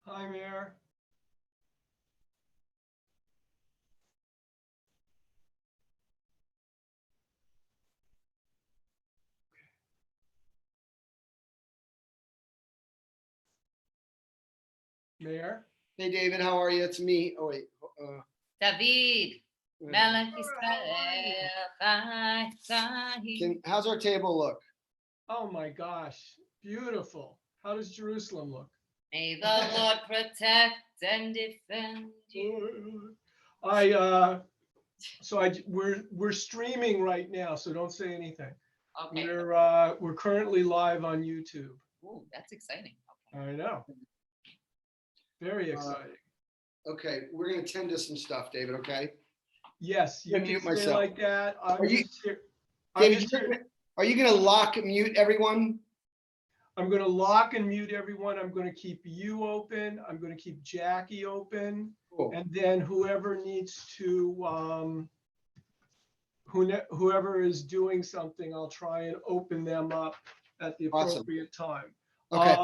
Hi, Mayor. Mayor? Hey, David, how are you? It's me. Oh, wait. David, uh, how's our table look? Oh my gosh, beautiful. How does Jerusalem look? may the Lord protect and defend you. We're streaming right now, so don't say anything. Okay. We're currently live on YouTube. Ooh, that's exciting. Okay. I know. Very exciting. Okay, we're gonna tend to some stuff, David, okay? Yes, you I'm can mute stay myself. like that. I'm Are you- just here. David, are you gonna lock and mute everyone? I'm going to lock and mute everyone. I'm going to keep you open. I'm going to keep Jackie open. Cool. And then whoever needs to, whoever is doing something, I'll try and open them up at the Awesome. appropriate time. Okay.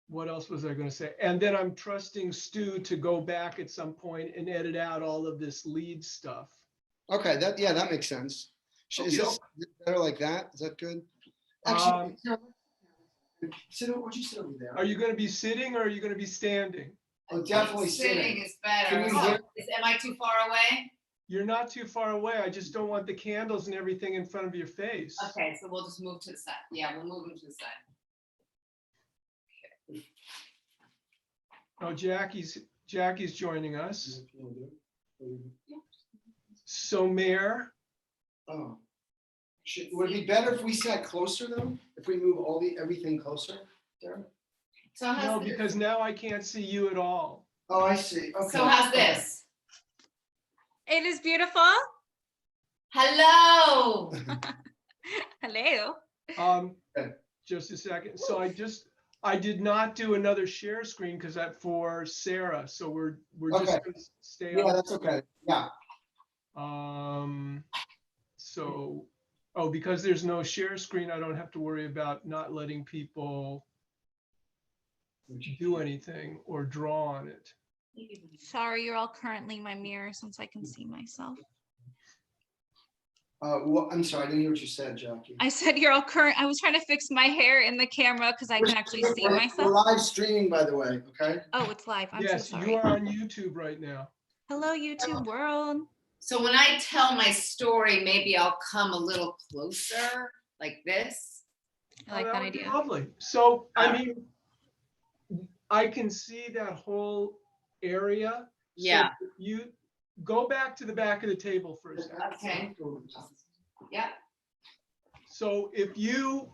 What else was I going to say? And then I'm trusting Stu to go back at some point and edit out all of this lead stuff. Okay, that makes sense. Is this better like that? Is that good? Actually, sit over, would you sit over there? Are you going to be sitting or are you going to be standing? Oh, definitely Sitting is better. Can you hear? Am I too far away? You're not too far away. I just don't want the candles and everything in front of your face. Okay, so we'll just move to the side. Yeah, we'll move them to the side. Oh, Jackie's joining us. So Mayor, Oh. Would it be better if we sat closer though? If we move everything closer there? So how's no, this? because now I can't see you at all. Oh, I see. Okay. So how's this? It is beautiful. Hello. Hello. Okay. Just a second. So I did not do another share screen because that for Sarah. So we're just Okay. gonna stay Yeah, on. that's okay. Yeah. So, because there's no share screen, I don't have to worry about not letting people do anything or draw on it. Sorry, you're all currently in my mirror since I can see myself. Well, I'm sorry, I didn't hear what you said, Jackie. I said you're all current. I was trying to fix my hair in the camera because I can actually see We're myself. live streaming, by the way, okay? Oh, it's live. I'm Yes, so you sorry. are on YouTube right now. Hello, YouTube world. So when I tell my story, maybe I'll come a little closer like this. I like that would be idea. lovely. So, I mean, I can see that whole area. So Yeah. you go back to the back of the table for a second. Okay. Yeah. So if you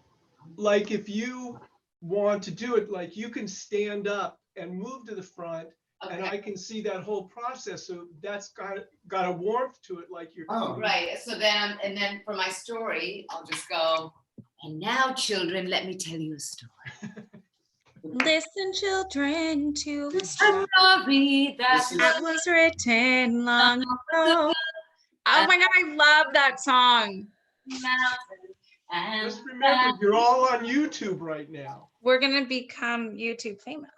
want to do it, like you can stand up and move to the front and Okay. I can see that whole process. So that's got a warmth to it, like you're. Oh. Right. So then, and then for my story, I'll just go. And now, children, let me tell you a story. Listen, children, to a story Story that was written long ago. Oh my God, I love that song. Just remember, you're all on YouTube right now. We're gonna become YouTube famous.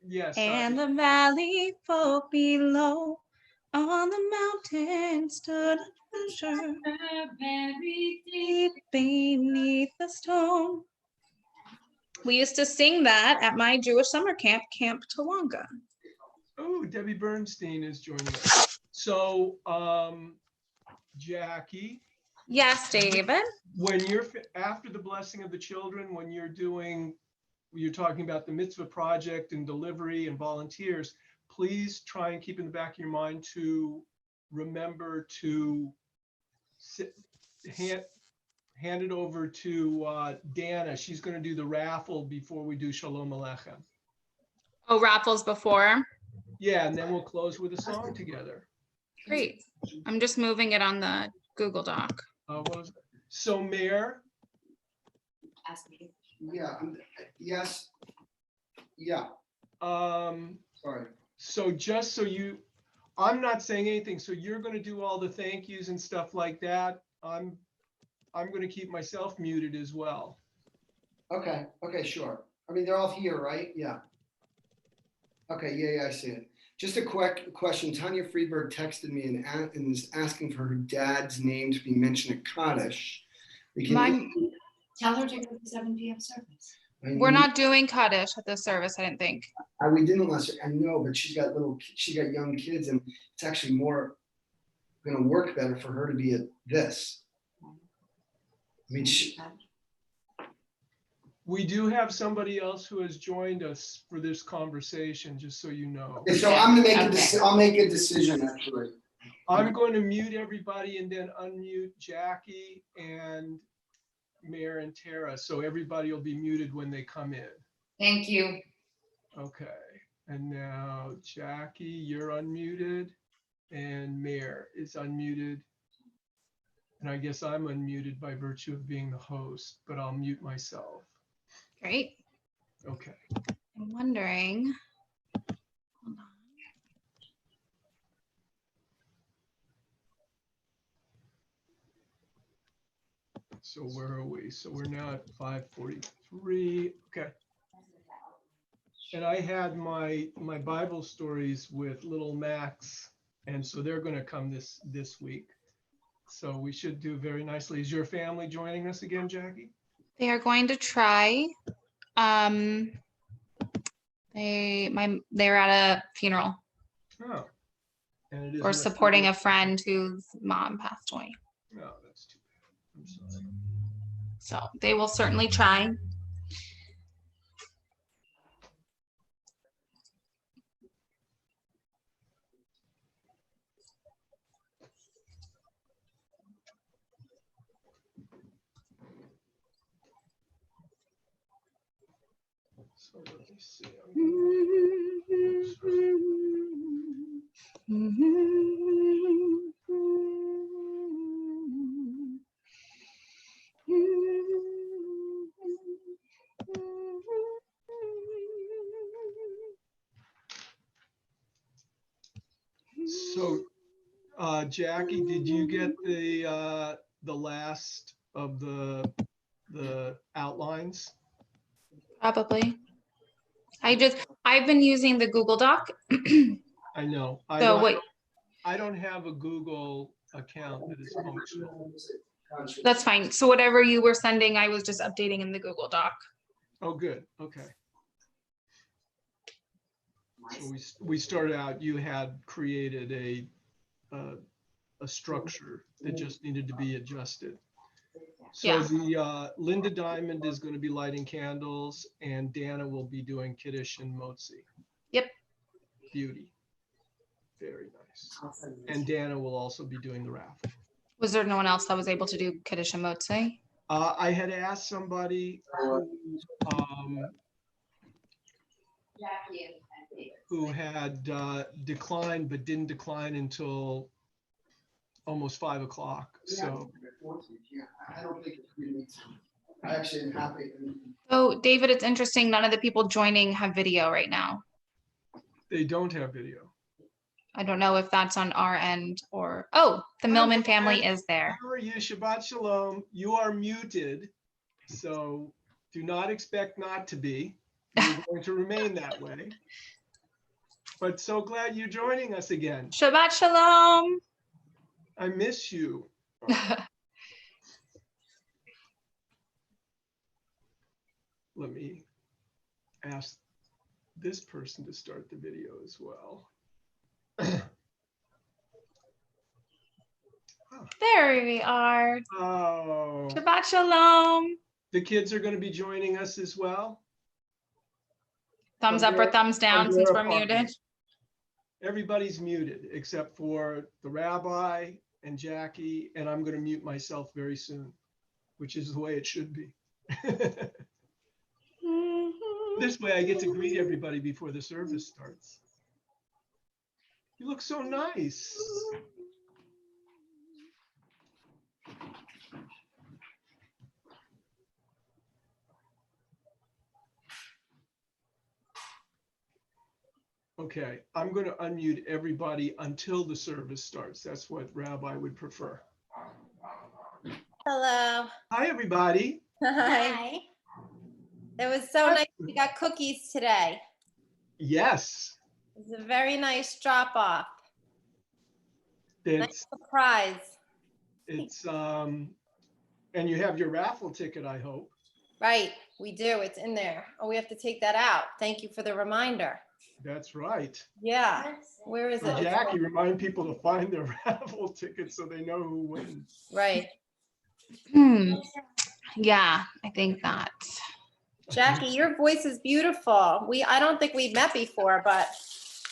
Yes. And the valley folk below, on the mountain stood a treasure very deep beneath the stone. We used to sing that at my Jewish summer camp, Camp Tawanga. Oh, Debbie Bernstein is joining us. So, Jackie. Yes, David. When you're after the blessing of the children, when you're talking about the mitzvah project and delivery and volunteers, please try and keep in the back of your mind to remember to hand it over to Dana. She's going to do the raffle before we do Shalom Aleichem. Oh, raffles before. Yeah, and then we'll close with a song together. Great. I'm just moving it on the Google Doc. So, Mayor. Ask me. Yeah, yes. Yeah. Sorry. So just so I'm not saying anything. So you're going to do all the thank yous and stuff like that. I'm going to keep myself muted as well. Okay. Okay. Sure. I mean, they're all here, right? Yeah. Okay, yeah, I see it. Just a quick question. Tanya Friedberg texted me and is asking for her dad's name to be mentioned at Kaddish. Tell her to go to the 7 p.m. service. We're not doing Kaddish at this service, I didn't think. We didn't last year. I know, but she got young kids, and it's actually more going to work better for her to be at this. I mean, We do have somebody else who has joined us for this conversation, just so you know. so I'm going to make I'll make a decision actually. I'm going to mute everybody and then unmute Jackie and Mayor and Tara, so everybody will be muted when they come in. Thank you. Okay, and now Jackie, you're unmuted, and Mayor is unmuted. And I guess I'm unmuted by virtue of being the host, but I'll mute myself. Great. Okay. I'm wondering. Hold on. So where are we? So we're now at 5:43. Okay. And I had my Bible stories with little Max, and so they're going to come this week. So we should do very nicely. Is your family joining us again, Jackie? They are going to try. They're at a funeral. Oh. And it is Or supporting a friend whose mom passed away. No, that's too bad. I'm sorry. So they will certainly try. So let me see. So, Jackie, did you get the last of the outlines? Probably. I've been using the Google Doc. I know. So wait, I don't have a Google account that is functional. that's fine. So whatever you were sending, I was just updating in the Google Doc. Oh, good. Okay. So we started out, you had created a structure that just needed to be adjusted. So Yeah. the Linda Diamond is going to be lighting candles, and Dana will be doing Kiddush and Motzi. Yep. Beauty. Very nice. And Dana will also be doing the raffle. Was there no one else that was able to do Kiddush and Motzi? I had asked somebody who had declined, but didn't decline until almost 5 o'clock. So I don't think I actually am happy. So David, it's interesting. None of the people joining have video right now. they don't have video. I don't know if that's on our end or, oh, the Millman family is there. How are you? Shabbat Shalom. You are muted, so do not expect not to be. You're going to remain that way. But so glad you're joining us again. Shabbat Shalom. I miss you. Let me ask this person to start the video as well. There we are. Oh, Shabbat Shalom. the kids are going to be joining us as well. Thumbs up or thumbs down since we're muted. Everybody's muted except for the rabbi and Jackie, and I'm going to mute myself very soon, which is the way it should be. This way I get to greet everybody before the service starts. You look so nice. Okay, I'm going to unmute everybody until the service starts. That's what Rabbi would prefer. Hello. Hi, everybody. Hi. It was so nice. We got cookies today. Yes, It was a very nice drop off. Nice it's, surprise. and you have your raffle ticket, I hope. Right, we do. It's in there. Oh, we have to take that out. Thank you for the reminder. That's right. Yeah, where is So it? Jackie, remind people to find their raffle tickets so they know who wins. Right. Yeah, I think that. Jackie, your voice is beautiful. I don't think we've met before, but.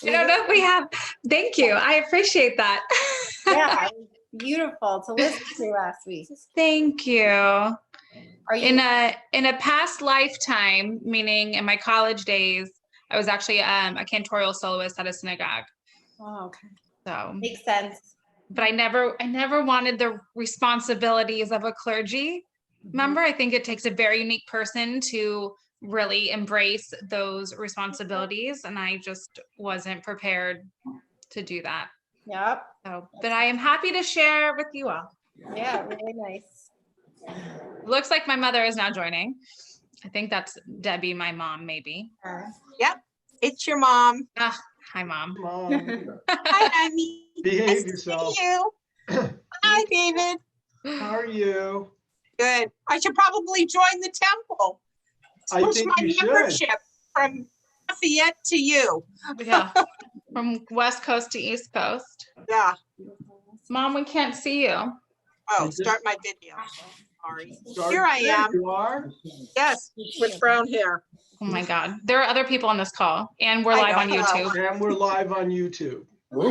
I don't know if we have. Thank you. I appreciate that. Yeah, it was beautiful to listen to last week. Thank you. Are In you? a past lifetime, meaning in my college days, I was actually a cantorial soloist at a synagogue. Oh, okay. So, Makes sense. but I never wanted the responsibilities of a clergy member. I think it takes a very unique person to really embrace those responsibilities, and I just wasn't prepared to do that. Yep. So, but I am happy to share with you all. Yeah, really nice. Looks like my mother is now joining. I think that's Debbie, my mom, maybe. Yep, it's your mom. Ah, hi, Mom. Come on, Hi, Ivy. behave Nice to yourself. see you. Hi, David. How are you? Good. I should probably join the temple. I Switch think my you should. membership from Lafayette to you. Yeah, from West Coast to East Coast. Yeah. Mom, we can't see you. Oh, just- start my video. Sorry. Start Here I there, am. You are? Yes, with brown hair. Oh my God. There are other people on this call, and we're I live on know. YouTube. And we're live on YouTube. Oh,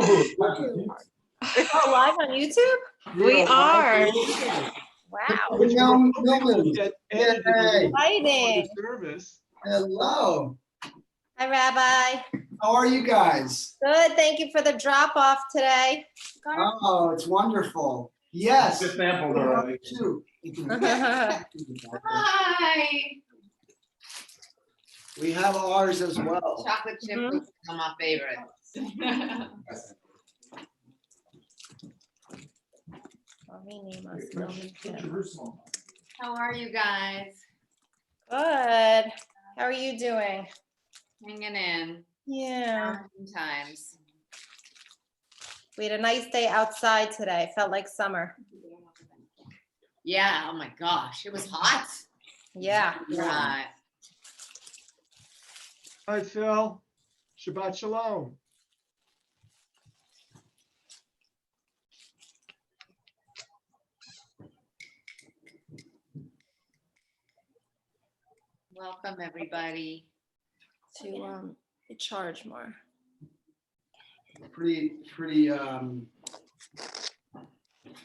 live on YouTube? We are live are. on YouTube, Wow. which No, will no, probably get edited Yay. before Exciting. the service. Hello. Hi, Rabbi. How are you guys? Good. Thank you for the drop off today. Oh, it's wonderful. Yes. Just sampled already. Too. Hi. We have ours as well. Chocolate chip cookies are my favorite. How are you guys? Good. How are you doing? Hanging in. Yeah. Challenging times. We had a nice day outside today. Felt like summer. Yeah, oh my gosh, it was hot. Yeah. Right. Hi, Phil. Shabbat Shalom. Welcome, everybody. To charge more. Pretty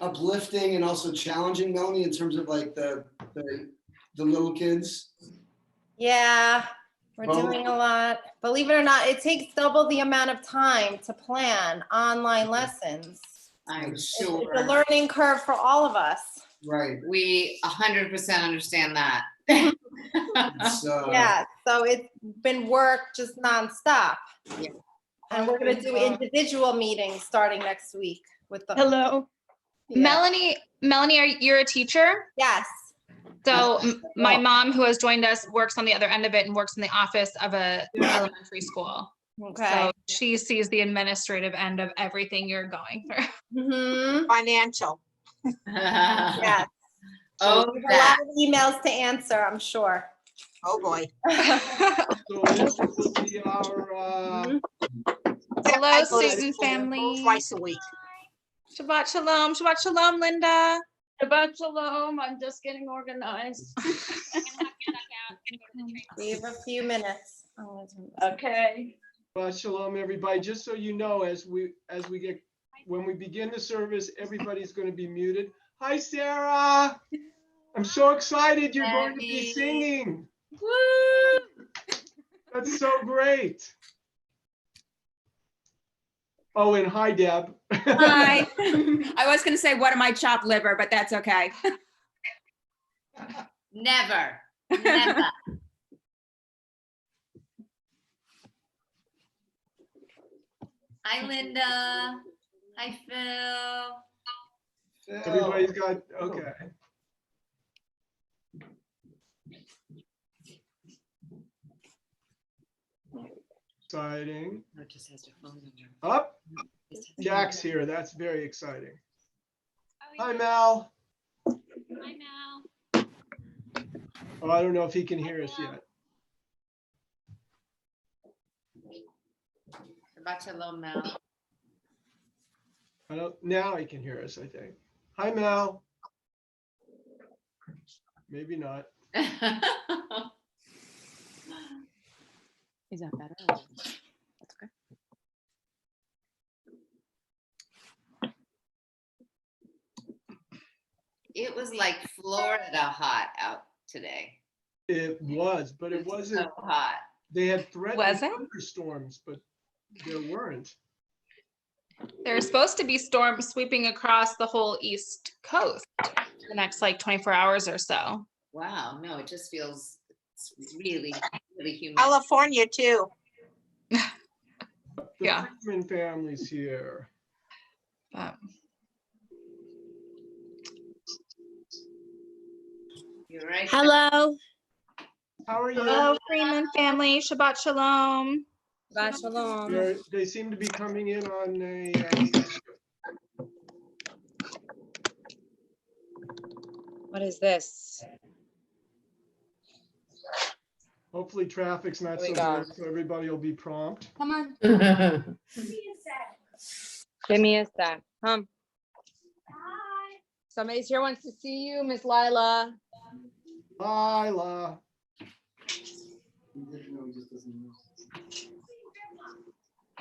uplifting and also challenging, Melanie, in terms of like the little kids. Yeah, we're Well- doing a lot. Believe it or not, it takes double the amount of time to plan online lessons. I'm It's sure a learning curve for all of us. Right. we 100% understand that. It's, Yeah, so it's been work just nonstop. Yeah. And we're gonna do individual meetings starting next week with the. Hello. Yeah. Melanie, you're a teacher? Yes. So my Oh. mom, who has joined us, works on the other end of it and works in the office of a elementary school. Okay. So she sees the administrative end of everything you're going through. Mm-hmm. Financial. Yeah. Oh, A lot that. of emails to answer, I'm sure. Oh, boy. So this will be our, Mhm. Hello, I go to student school family. Twice a week. Shabbat Shalom. Shabbat Shalom, Linda. Shabbat Shalom, I'm just getting organized. We have a few minutes. Okay. Shabbat Shalom, everybody. Just so you know, when we begin the service, everybody's going to be muted. Hi, Sarah. I'm so excited you're going to be Debbie. singing. Woo! That's so great. Oh, and hi, Deb. Hi. I was going to say, what am I, chopped liver, but that's okay. Never. Never. Hi, Linda. Hi, Phil. Everybody's got, okay. Exciting. No, it just has to phone number. Up, Just has to- Jack's here. That's very exciting. Hi, Mal. Hi, Mal. Oh, I don't know if he can hear us yet. Shabbat shalom, Mel. I don't, now he can hear us, I think. Hi, Mal. Maybe not. Is that better? That's okay. It was like Florida hot out today. It was, but it was wasn't. So hot. They had threatened Was it? thunderstorms, but there weren't. There's supposed to be storms sweeping across the whole East Coast the next like 24 hours or so. Wow, no, it just feels it's really, really humid. California too. The Yeah. Feldman family's here. But You're right. Hello. How are you? hello, Freeman family. Shabbat shalom. Shabbat shalom. They seem to be coming in on a. What is this? Hopefully, traffic's not Here so we bad, so everybody will be prompt. Come on. Give me a sec. Come. Somebody's here wants to see you, Miss Lila. Lila.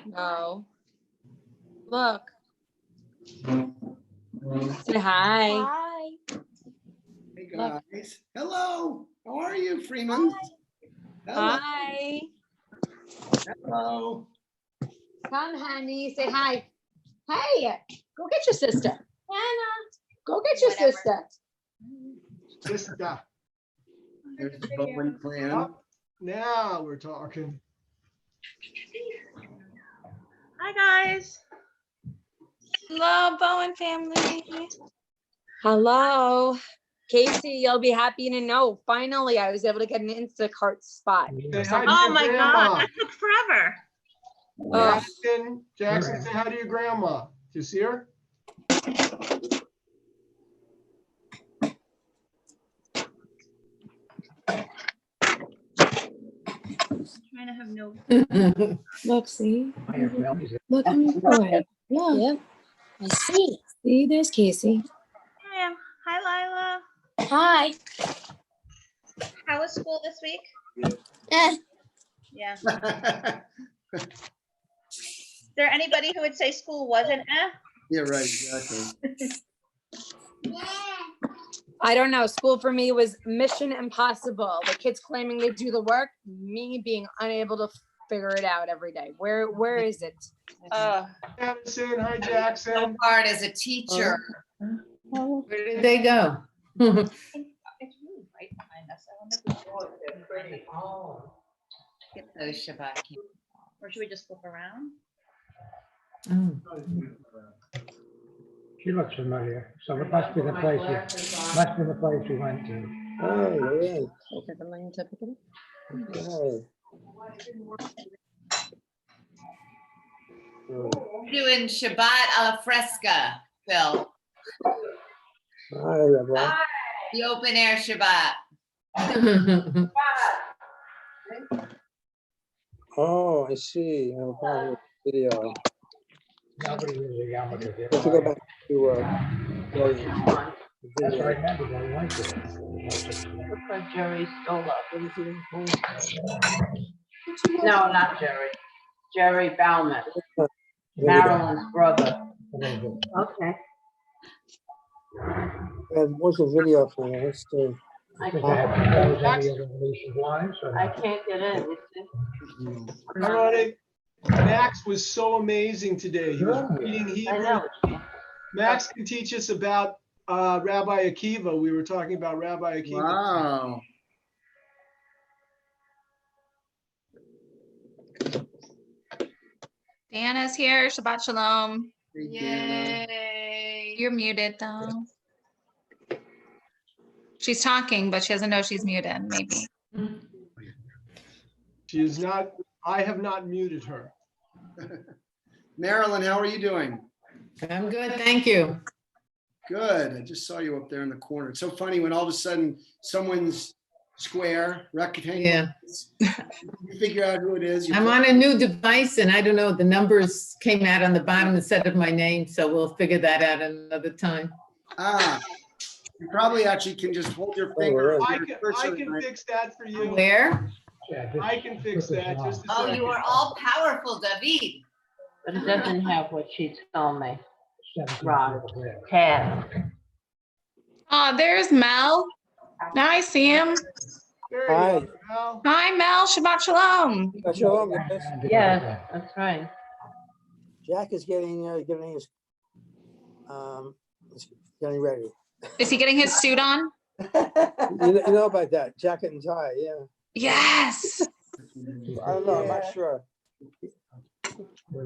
No. Look. Say hi. Hi. Hey, guys. Hello. How are you, Freeman? Hello. Hi. Hello. Come, honey. Say hi. Hey, go get your sister. Anna, go get your Whatever. sister. Sister. There's the Bowen plan. Up. Now we're talking. Hi, guys. Hello, Bowen family. Hello. Casey, you'll be happy to know. Finally, I was able to get an Instacart spot. Say hi to Oh your my grandma. God, that took forever. Ugh. Jackson, say hi to your grandma. Do you see her? Trying to have no. Look, see? Look, I'm your boy. Look. Yep. I see. See, there's Casey. Hi, Lila. Hi. How was school this week? Eh. Yeah. Is there anybody who would say school wasn't Yeah, right, exactly. I don't know. School for me was mission impossible. The kids claiming they do the work, me being unable to figure it out every day. Where is it? Jackson, hi, So Jackson. hard as a teacher. Where did they go? It's really right behind us. I wonder if we should Get those Shabbat candles. or should we just flip around? She looks familiar, so it must be the place we went to. Oh, yeah. Okay. We're doing Shabbat a la fresca, Phil. Hi, everyone. The open air Shabbat. Oh, I see. I'm probably video. Nobody was a yarmulke. Let's go back to the That's video. right, remember, they went to. Looks like Jerry stole up. There No, not Jerry. Jerry Bauman, we go. Marilyn's brother. Okay. Okay. And what's the video for? Let's see. I Did they have to close any of the Venetian blinds or not? can't get in. Ironic. Max was so amazing today. He was reading Hebrew. Max can teach us about Rabbi Akiva. We were talking about Rabbi Akiva. Wow. Diana's here. Shabbat shalom. Yay. You're muted though. She's talking, but she doesn't know she's muted, maybe. She is not I have not muted her. Marilyn, how are you doing? I'm good, thank you. Good. I just saw you up there in the corner. It's so funny when all of a sudden someone's square, rectangle. Yeah. You figure out who it is. you I'm click- on a new device and I don't know, the numbers came out on the bottom instead of my name, so we'll figure that out another time. Ah, you probably actually can just hold your finger. really? on I your can cursor and- fix that for you. Where? Yeah, just I can fix put this that. on. Just a Oh, you second. are all powerful, David. But it doesn't have what she told me. 17 Right. people there. Task. Oh, there's Mel. Now I see him. There you Hi. go, Mel. Hi, Mel. Shabbat shalom. Shalom, guys. Yes, that's right. Jack is getting his, he's getting ready. Is he getting his suit on? You know about that, jacket and tie, yeah. Yes. I don't know, I'm not sure.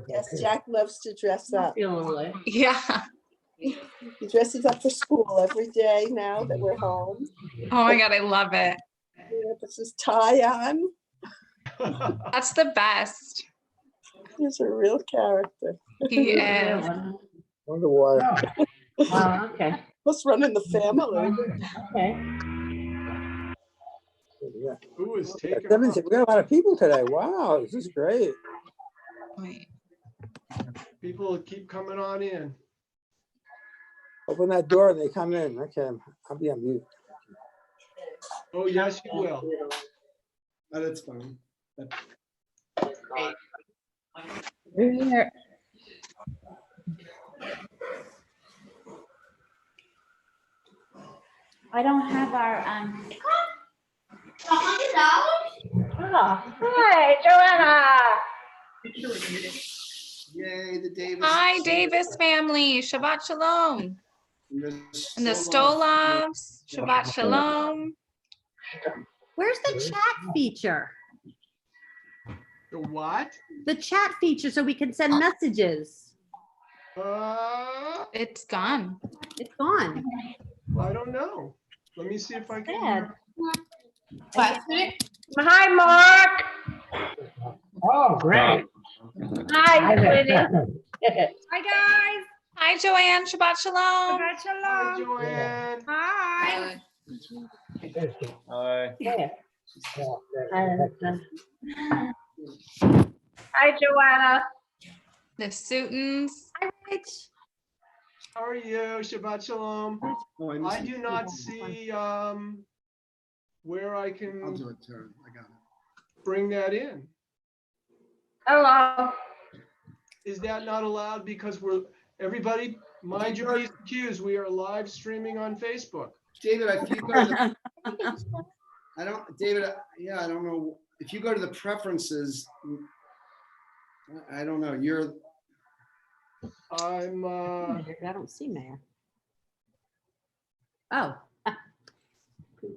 Yes, Jack loves to dress up. Feeling late. Yeah. He dresses up for school every day now that we're home. Oh my God, I love it. He puts his tie on. That's the best. He's a real character. He is. Wonder why. Oh, okay, Must run in the family. okay. Yeah. Who is taking? We got a lot of people today. Wow, this is great. Wait. People keep coming on in. Open that door and they come in. Okay, I'll be on mute. Oh, yes, you will. Oh, that's fine. I don't have our, $100? oh, hi, Joanna. Yay, the Davis. Hi, Davis family. Shabbat shalom. And the Stolovs. Shabbat shalom. Where's the chat feature? The what? The chat feature so we can send messages. It's gone. It's gone. I don't know. Let me see if I Sad. can. Hi, Mark. Oh, great. Hi, Winnie. Hi, guys. Hi, Joanne. Shabbat shalom. Hi, Joanne. Hi. Yeah. Yeah. Hi, Joanna. The Sutons. Hi, Rich. How are you? Shabbat shalom. Oh, I missed do it. not see where I I'll can do it, Tara. I got it. bring that in. Hello. Is that not allowed? Because everybody, mind your P's and Q's, we are live streaming on Facebook. David, if you go to the, David, yeah, I don't know. If you go to the preferences, I don't know, I'm, I don't see Mayor. Oh.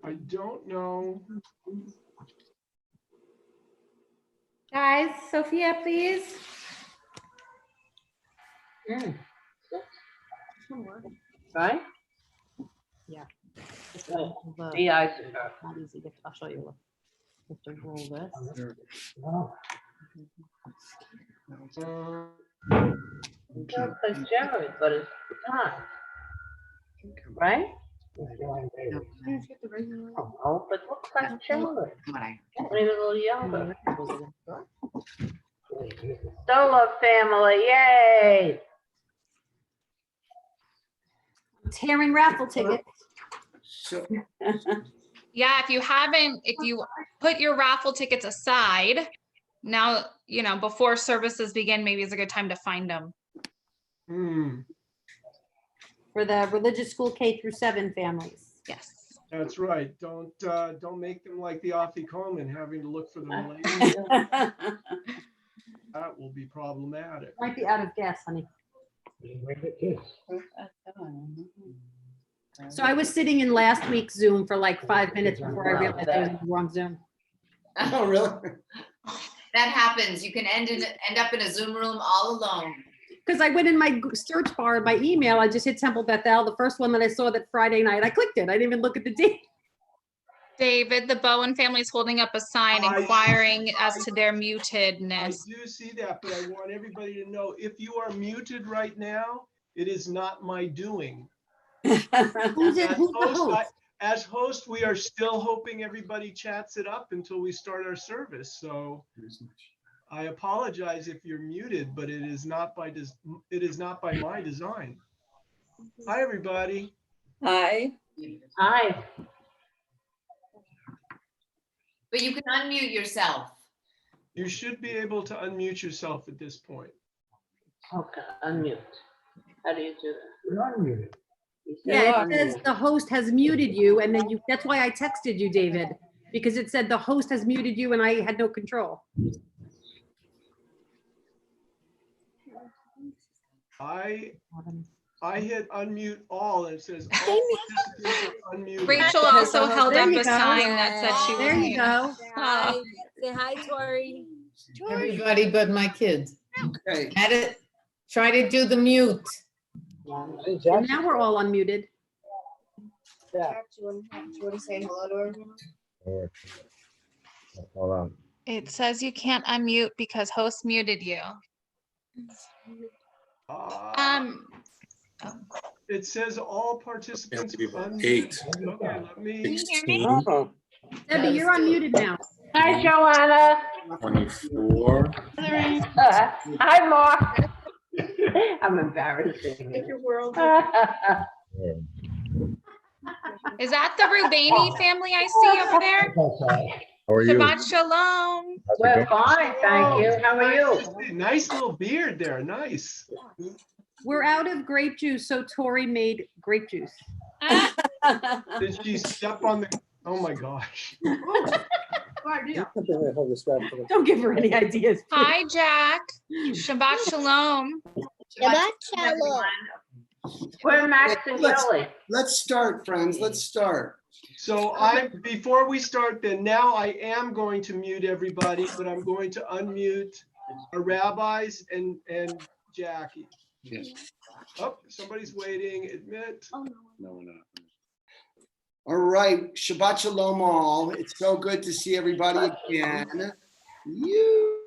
I don't know. Guys, Sophia, please. Right? Yeah. The eyes. Not easy. I'll show you. You have to roll this. Oh, Because generally, but it's not. Right? it's going great. Oh, but it looks like chocolate. Only a little younger. Stolo family, yay! Tearing raffle tickets. so, Yeah, if you put your raffle tickets aside, now, before services begin, maybe it's a good time to find them. For the religious school K-7 families. Yes. That's right. Don't make them like the Afikomen having to look for them later. That will be problematic. Might be out of gas, honey. Wait a kiss. So I was sitting in last week's Zoom for like 5 minutes before I realized I was in the wrong Zoom. oh, really? That happens. You can end up in a Zoom room all alone. Because I went in my search bar in my email, I just hit Temple Beth-El, the first one that I saw that Friday night, I clicked it. I didn't even look at the date. David, the Bowen family is holding up a sign inquiring as to their I mutedness. do see that, but I want everybody to know, if you are muted right now, it is not my doing. Who's the host? As host, we are still hoping everybody chats it up until we start our service. So I apologize if you're muted, but it is not by my design. Hi, everybody. Hi. Hi. But you can unmute yourself. You should be able to unmute yourself at this point. Okay, unmute. How do you do that? You're unmuted. Yeah, it says the host has muted you, and then that's why I texted you, David, because it said the host has muted you and I had no control. I hit unmute all and it says all participants are unmuted. Rachel also held There up you a go. sign that said she was. There you go. Hi. Say hi, Tori. Everybody but my kids. Okay. Had it, try to do the mute. And now we're all unmuted. Yeah. Do you want to say hello to everyone? Hold on. It says you can't unmute because host muted you. It says all participants. Have to be about unmuted. 8. Okay, let me. Can you hear me? Oh, Debbie, you're unmuted now. Hi, Joanna. 24. Hi, Mark. I'm embarrassing. Make your world. Is that the Rubani family I see over there? How are you? Shabbat shalom. How's it We're going? fine, thank you. How are you? Nice little beard there. Nice. We're out of grape juice, so Tori made grape juice. Did she step on the? Oh my gosh. Don't give her any ideas. Hi, Jack. Shabbat shalom. Shabbat shalom. We're Max and Kelly. Let's start, friends. Let's start. So before we start then, now I am going to mute everybody, but I'm going to unmute our rabbis and Jackie. Yes. Oh, somebody's waiting. Admit. No, we're not. All right. Shabbat shalom all. It's so good to see everybody again. You.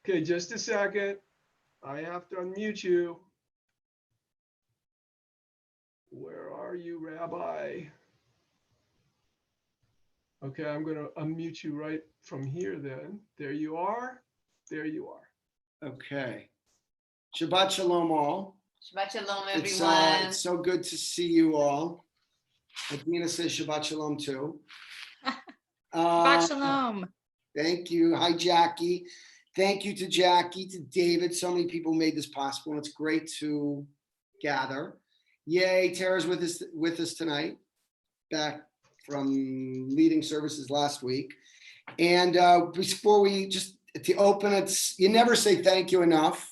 Okay, just a second. I have to unmute you. Where are you, Rabbi? Okay, I'm going to unmute you right from here then. There you are. There you are. Okay. Shabbat shalom all. Shabbat shalom, It's everyone. so good to see you all. Adina says Shabbat shalom too. Shabbat shalom. Thank you. Hi, Jackie. Thank you to Jackie, to David. So many people made this possible, and it's great to gather. Yay, Tara's with us tonight, back from leading services last week. And before we to open it, you never say thank you enough.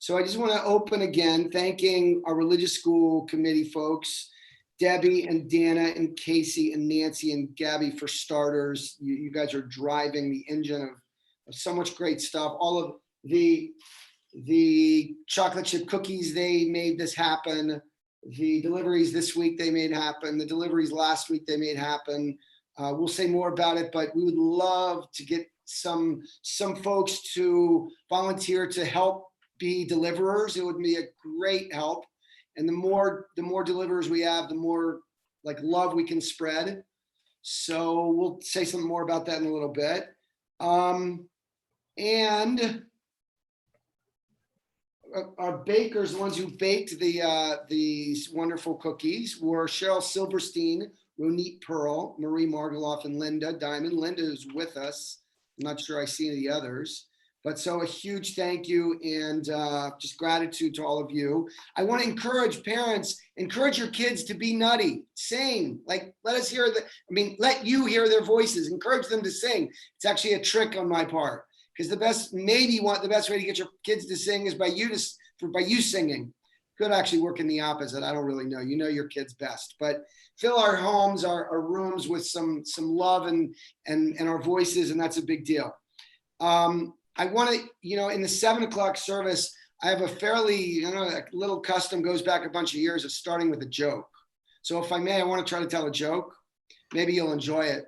So I just want to open again, thanking our religious school committee folks, Debbie and Dana and Casey and Nancy and Gabby for starters. You guys are driving the engine of so much great stuff. All of the chocolate chip cookies, they made this happen. The deliveries this week, they made happen. The deliveries last week, they made happen. We'll say more about it, but we would love to get some folks to volunteer to help be deliverers. It would be a great help. And the more deliverers we have, the more like love we can spread. So we'll say something more about that in a little bit. And our bakers, the ones who baked these wonderful cookies, were Cheryl Silverstein, Ronit Pearl, Marie Margoloff, and Linda Diamond. Linda is with us. I'm not sure I see any others. But so a huge thank you and just gratitude to all of you. I want to encourage parents, encourage your kids to be nutty, sing, like let you hear their voices, encourage them to sing. It's actually a trick on my part because the best way to get your kids to sing is by you singing. Could actually work in the opposite. I don't really know. You know your kids best, but fill our homes, our rooms with some love and our voices, and that's a big deal. I want to, in the 7 o'clock service, I have a fairly, a little custom goes back a bunch of years of starting with a joke. So if I may, I want to try to tell a joke. maybe you'll enjoy it.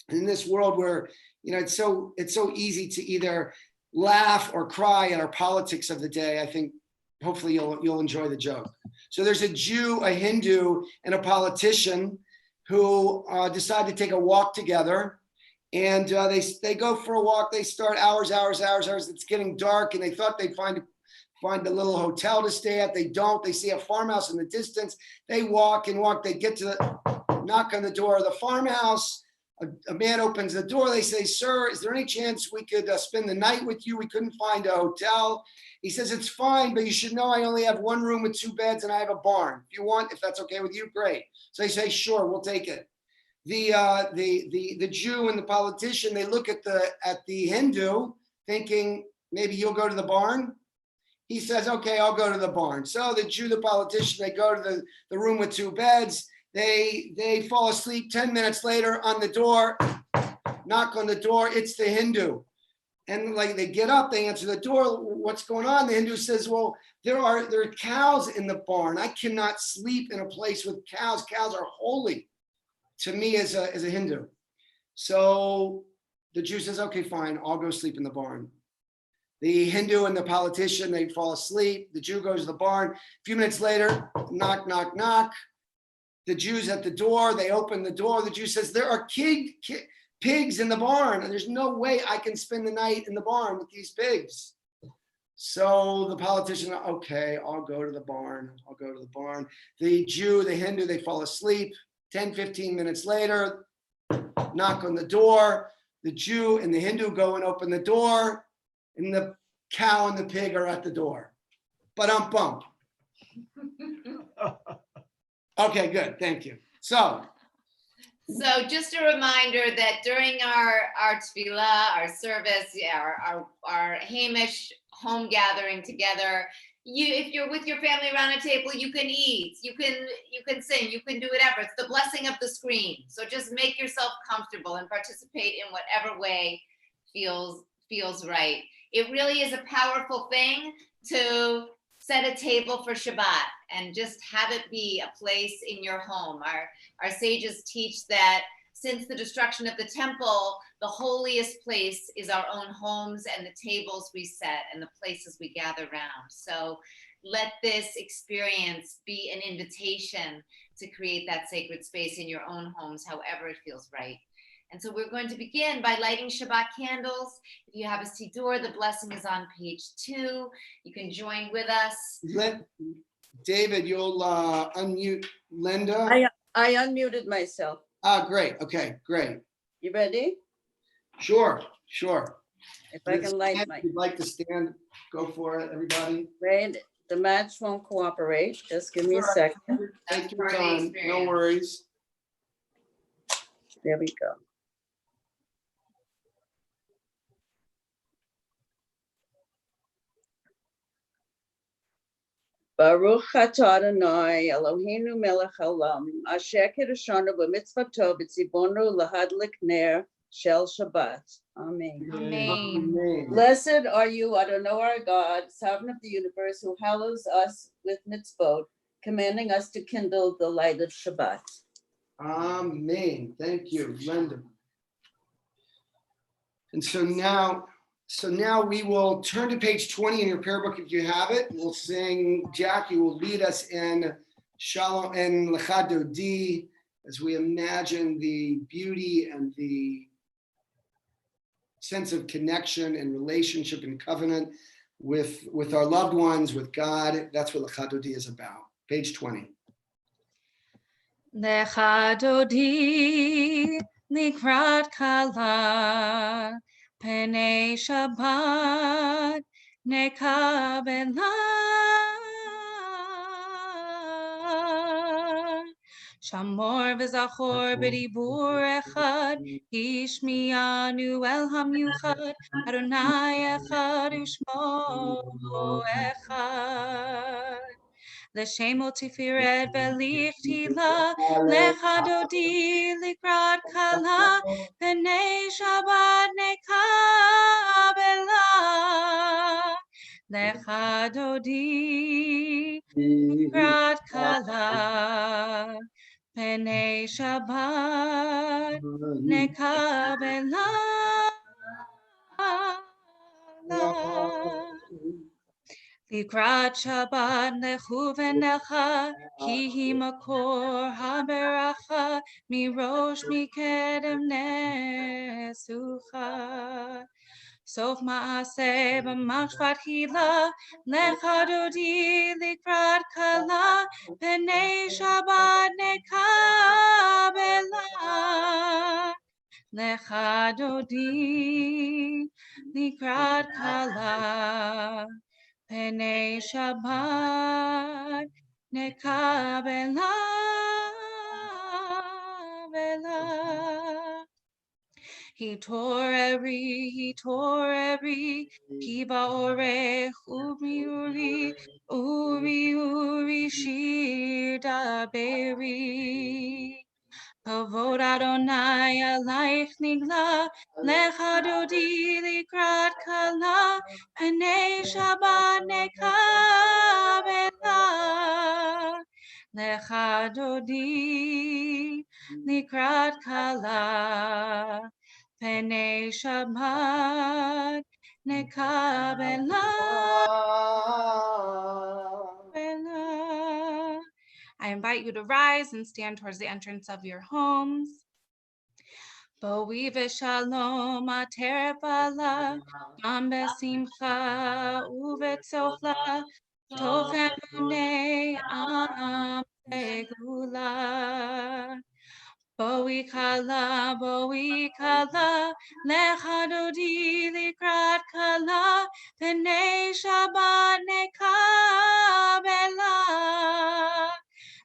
In this world where, it's so easy to either laugh or cry at our politics of the day, I think hopefully you'll enjoy the joke. So there's a Jew, a Hindu, and a politician who decide to take a walk together. And they go for a walk. They start hours. It's getting dark, and they thought they'd find a little hotel to stay at. They don't. They see a farmhouse in the distance. They walk and walk. They get to knock on the door of the farmhouse. A man opens the door. They say, "Sir, is there any chance we could spend the night with you? We couldn't find a hotel." He says, "It's fine, but you should know I only have one room with 2 beds, and I have a barn. If that's okay with you, great." So they say, "Sure, we'll take it." The Jew and the politician, they look at the Hindu, thinking maybe you'll go to the barn. He says, "Okay, I'll go to the barn." So the Jew, the politician, they go to the room with 2 beds. They fall asleep. 10 minutes later, on the door, knock on the door. It's the Hindu. And they get up, they answer the door. "What's going on?" The Hindu says, "Well, there are cows in the barn. I cannot sleep in a place with cows. Cows are holy to me as a Hindu." So the Jew says, "Okay, fine, I'll go sleep in the barn." The Hindu and the politician, they fall asleep. The Jew goes to the barn. A few minutes later, knock, knock, knock. The Jew's at the door. They open the door. The Jew says, "There are pigs in the barn, and there's no way I can spend the night in the barn with these pigs." So the politician, "Okay, I'll go to the barn. The Jew, the Hindu, they fall asleep. 10, 15 minutes later, knock on the door. The Jew and the Hindu go and open the door, and the cow and the pig are at the door. Ba-dum-bump. Okay, good. Thank you. So just a reminder that during our tefillah, our service, our Hamish home gathering together, if you're with your family around a table, you can eat, you can sing, you can do whatever. It's the blessing of the screen. So just make yourself comfortable and participate in whatever way feels right. It really is a powerful thing to set a table for Shabbat and just have it be a place in your home. Our sages teach that since the destruction of the temple, the holiest place is our own homes and the tables we set and the places we gather around. So let this experience be an invitation to create that sacred space in your own homes, however it feels right. And so we're going to begin by lighting Shabbat candles. If you have a siddur, the blessing is on page 2. You can join with us. David, you'll unmute Linda. I unmuted myself. Great. Okay, great. You ready? Sure. If I can light If you'd like to stand, go for it, everybody. Wait, the match won't cooperate. Just give me a second. Take your time. No worries. There we go. Baruch atah Adonai Eloheinu melech haolam asher kiddushanu b'mitzvato b'tzibonu lahadlik ner shel Shabbat. Amen. Amen. Blessed are you, Adonai our God, sovereign of the universe, who hallows us with mitzvot, commanding us to kindle the light of Shabbat. Amen. Thank you, Linda. And so now we will turn to page 20 in your prayer book if you have it. We'll sing, Jackie will lead us in Shalom and Lecha Dodi as we imagine the beauty and the sense of connection and relationship and covenant with our loved ones, with God. That's what Lecha Dodi is about. Page 20. Lecha Dodi likrat kala Penei Shabbat nekabela Shamor v'zachor b'dibur echad Hishmianu el hamyuchad Adonai echad u'shmo echad L'shemo tifiret v'lichtila Lecha Dodi likrat kala Penei Shabbat nekabela Lecha Dodi likrat kala P'nei Shabbat nekabela. Likrat Shabbat nechu v'necha, ki hi makor haberacha, mirosh mikedem nesucha. Sof maaseh b'machvat hila, lecha dodi likrat kala, p'nei Shabbat nekabela. Lecha dodi likrat kala, p'nei Shabbat nekabela bela. He toreri, ki ba'orech, uri shir daberi. Kavod Adonai alayich nigla, lecha dodi likrat kala, p'nei Shabbat nekabela. Lecha dodi likrat kala, p'nei Shabbat nekabela. I invite you to rise and stand towards the entrance of your homes. Bo'vi v'shalom aterefala, gam besimcha uvetzofla, toch emunei am segula. Bo'vi kala, lecha dodi likrat kala, p'nei Shabbat nekabela.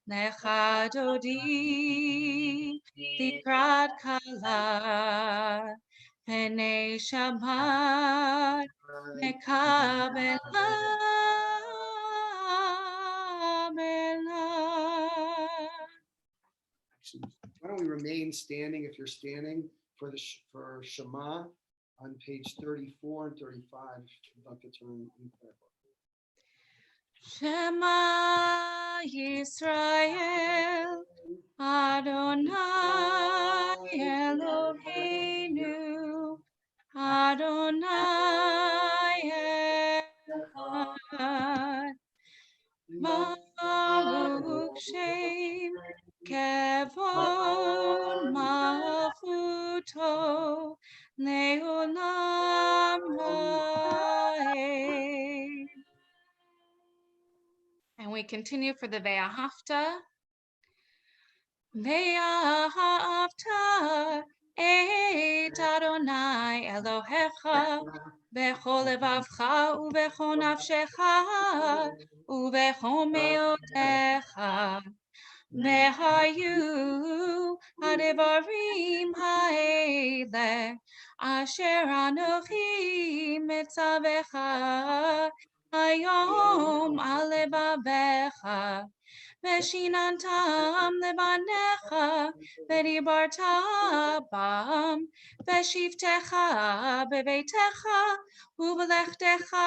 Lecha dodi likrat kala, p'nei Shabbat nekabela bela. Why don't we remain standing if you're standing for for Shema on page 34 and 35. If you'd like to turn in prayer. Shema Yisrael, Adonai Eloheinu, Adonai Echad. Baruch Shem Kevod Malchuto Leolam Vaed. And we continue for the Ve'ahavta. Ve'ahavta et Adonai Elohecha bechol levavcha ubechol nafshecha ubechol meotecha. Ve'hayu hadevarim ha'ele asher anochi mitzavecha hayom al levavecha. Veshinantam levanecha, vedibarta bam, veshivtecha beveitecha, uvelechtecha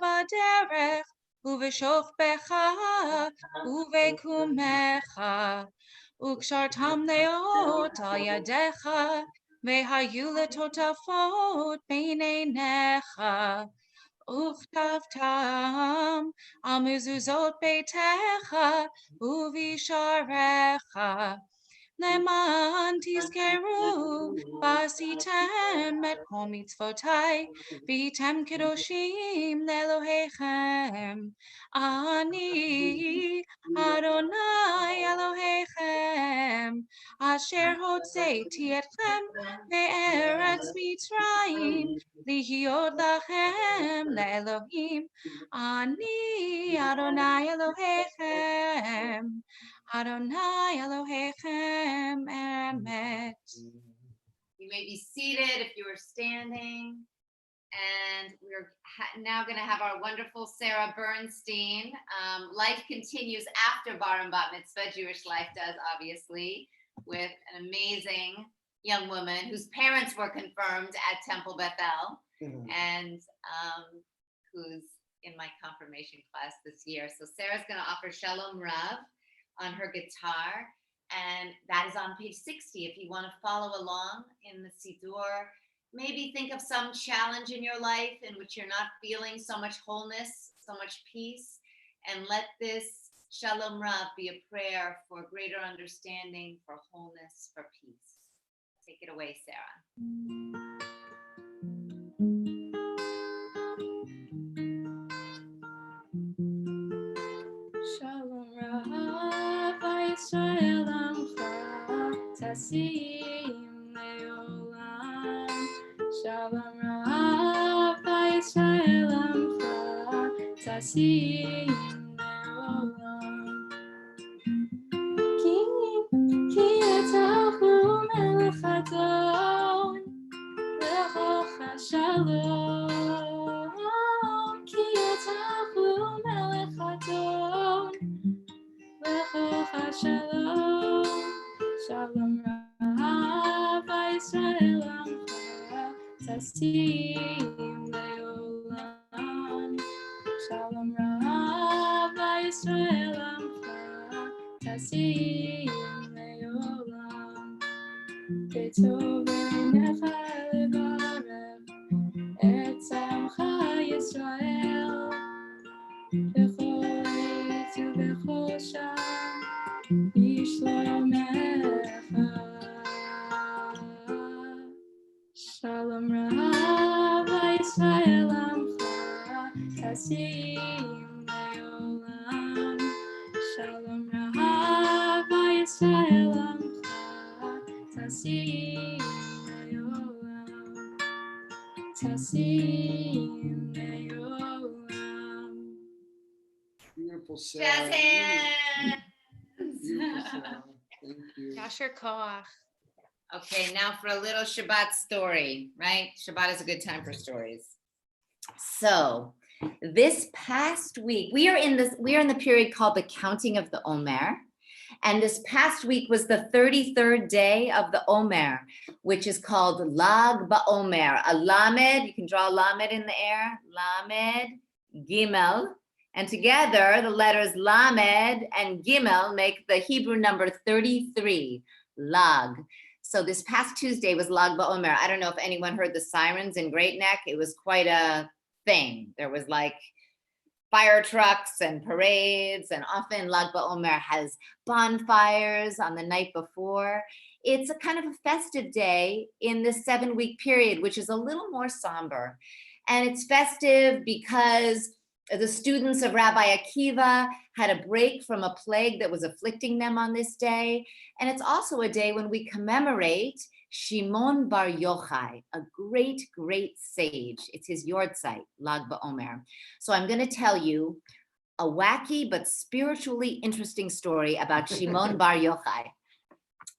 baderech, uveshofbecha, uvekumecha, ukshartam leot al yadecha, vehayu letotafot beineinecha. Uchtavtam al mezuzot beitecha uvisharecha leman tizkeru basitem et kol mitzvotai v'tem kedoshim lelohechem. Ani Adonai Elohechem asher hotzeiti etchem be'eretz Mitzrayim Lihiot lachem le'Elohim. Ani Adonai Elohechem. Adonai Elohechem emet. You may be seated if you are standing. And we're now going to have our wonderful Sarah Bernstein. Life continues after Bar and Bat Mitzvah. Jewish life does, obviously, with an amazing young woman whose parents were confirmed at Temple Beth-El, and who's in my confirmation class this year. So Sarah's going to offer Shalom Rav on her guitar. And that is on page 60. If you want to follow along in the Siddur, maybe think of some challenge in your life in which you're not feeling so much wholeness, so much peace, and let this Shalom Rav be a prayer for greater understanding, for wholeness, for peace. Take it away, Sarah. Shalom Rav Yisrael Amcha Tasim Leolam. Shalom Rav Yisrael Amcha Tasim Leolam. Ki atahu melech Adon lechocha Shalom. Ki atahu melech Adon lechocha Shalom. Shalom Rav Yisrael Amcha Tasim Leolam. Shalom Rav Yisrael Amcha Tasim Leolam. Ketov einecha levarev et Amcha Yisrael b'chol עת ובכל שעה בשלומך. Shalom Rav Yisrael Amcha Tasim Leolam. Shalom Rav Yisrael Amcha Tasim Leolam. Tasim Leolam. Beautiful, Sarah. Jazz Beautiful, Sarah. Thank you. Yasher Koach. Okay, now for a little Shabbat story, right? Shabbat is a good time for stories. So this past week, we are in the period called the counting of the Omer. And this past week was the 33rd day of the Omer, which is called Lag BaOmer. A Lamed, you can draw a Lamed in the air, Lamed, Gimel. And together, the letters Lamed and Gimel make the Hebrew number 33, Lag. So this past Tuesday was Lag BaOmer. I don't know if anyone heard the sirens in Great Neck. It was quite a thing. There was like fire trucks and parades, and often Lag BaOmer has bonfires on the night before. It's a kind of a festive day in this 7-week period, which is a little more somber. And it's festive because the students of Rabbi Akiva had a break from a plague that was afflicting them on this day. And it's also a day when we commemorate Shimon Bar Yochai, a great, great sage. It's his yahrzeit, Lag BaOmer. So I'm going to tell you a wacky but spiritually interesting story about Shimon Bar Yochai.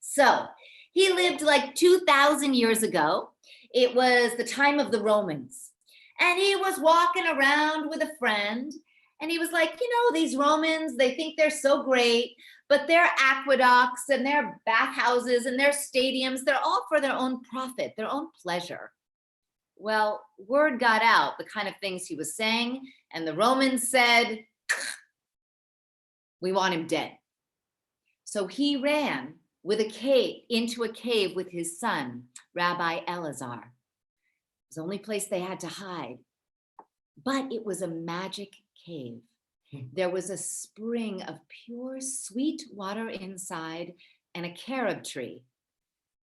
So he lived like 2,000 years ago. It was the time of the Romans. And he was walking around with a friend, and he was like, these Romans, they think they're so great, but their aqueducts and their bathhouses and their stadiums, they're all for their own profit, their own pleasure. Well, word got out, the kind of things he was saying, and the Romans said, we want him dead. So he ran into a cave with his son, Rabbi Elazar. It was the only place they had to hide. But it was a magic cave. There was a spring of pure, sweet water inside and a carob tree.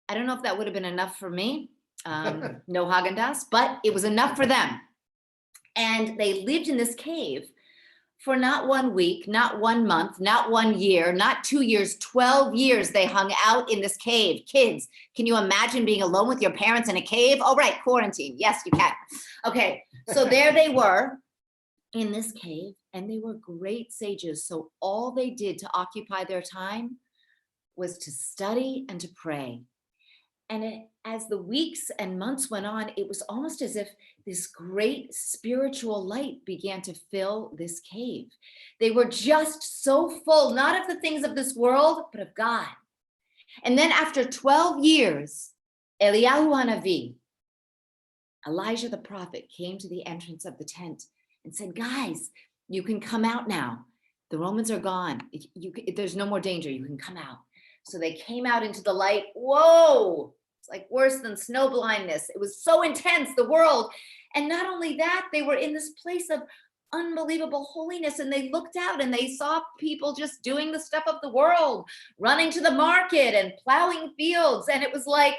I don't know if that would have been enough for me. No Haagen-Dazs, but it was enough for them. And they lived in this cave for not 1 week, not 1 month, not 1 year, not 2 years, 12 years they hung out in this cave. Kids, can you imagine being alone with your parents in a cave? Oh, right, quarantine. Yes, you can. Okay, so there they were in this cave, and they were great sages. So all they did to occupy their time was to study and to pray. And as the weeks and months went on, it was almost as if this great spiritual light began to fill this cave. They were just so full, not of the things of this world, but of God. And then after 12 years, Eliyahu Hanavi, Elijah the prophet, came to the entrance of the tent and said, guys, you can come out now. The Romans are gone. There's no more danger. You can come out. So they came out into the light. Whoa, it's like worse than snow blindness. It was so intense, the world. And not only that, they were in this place of unbelievable holiness, and they looked out and they saw people just doing the stuff of the world, running to the market and plowing fields. And it was like,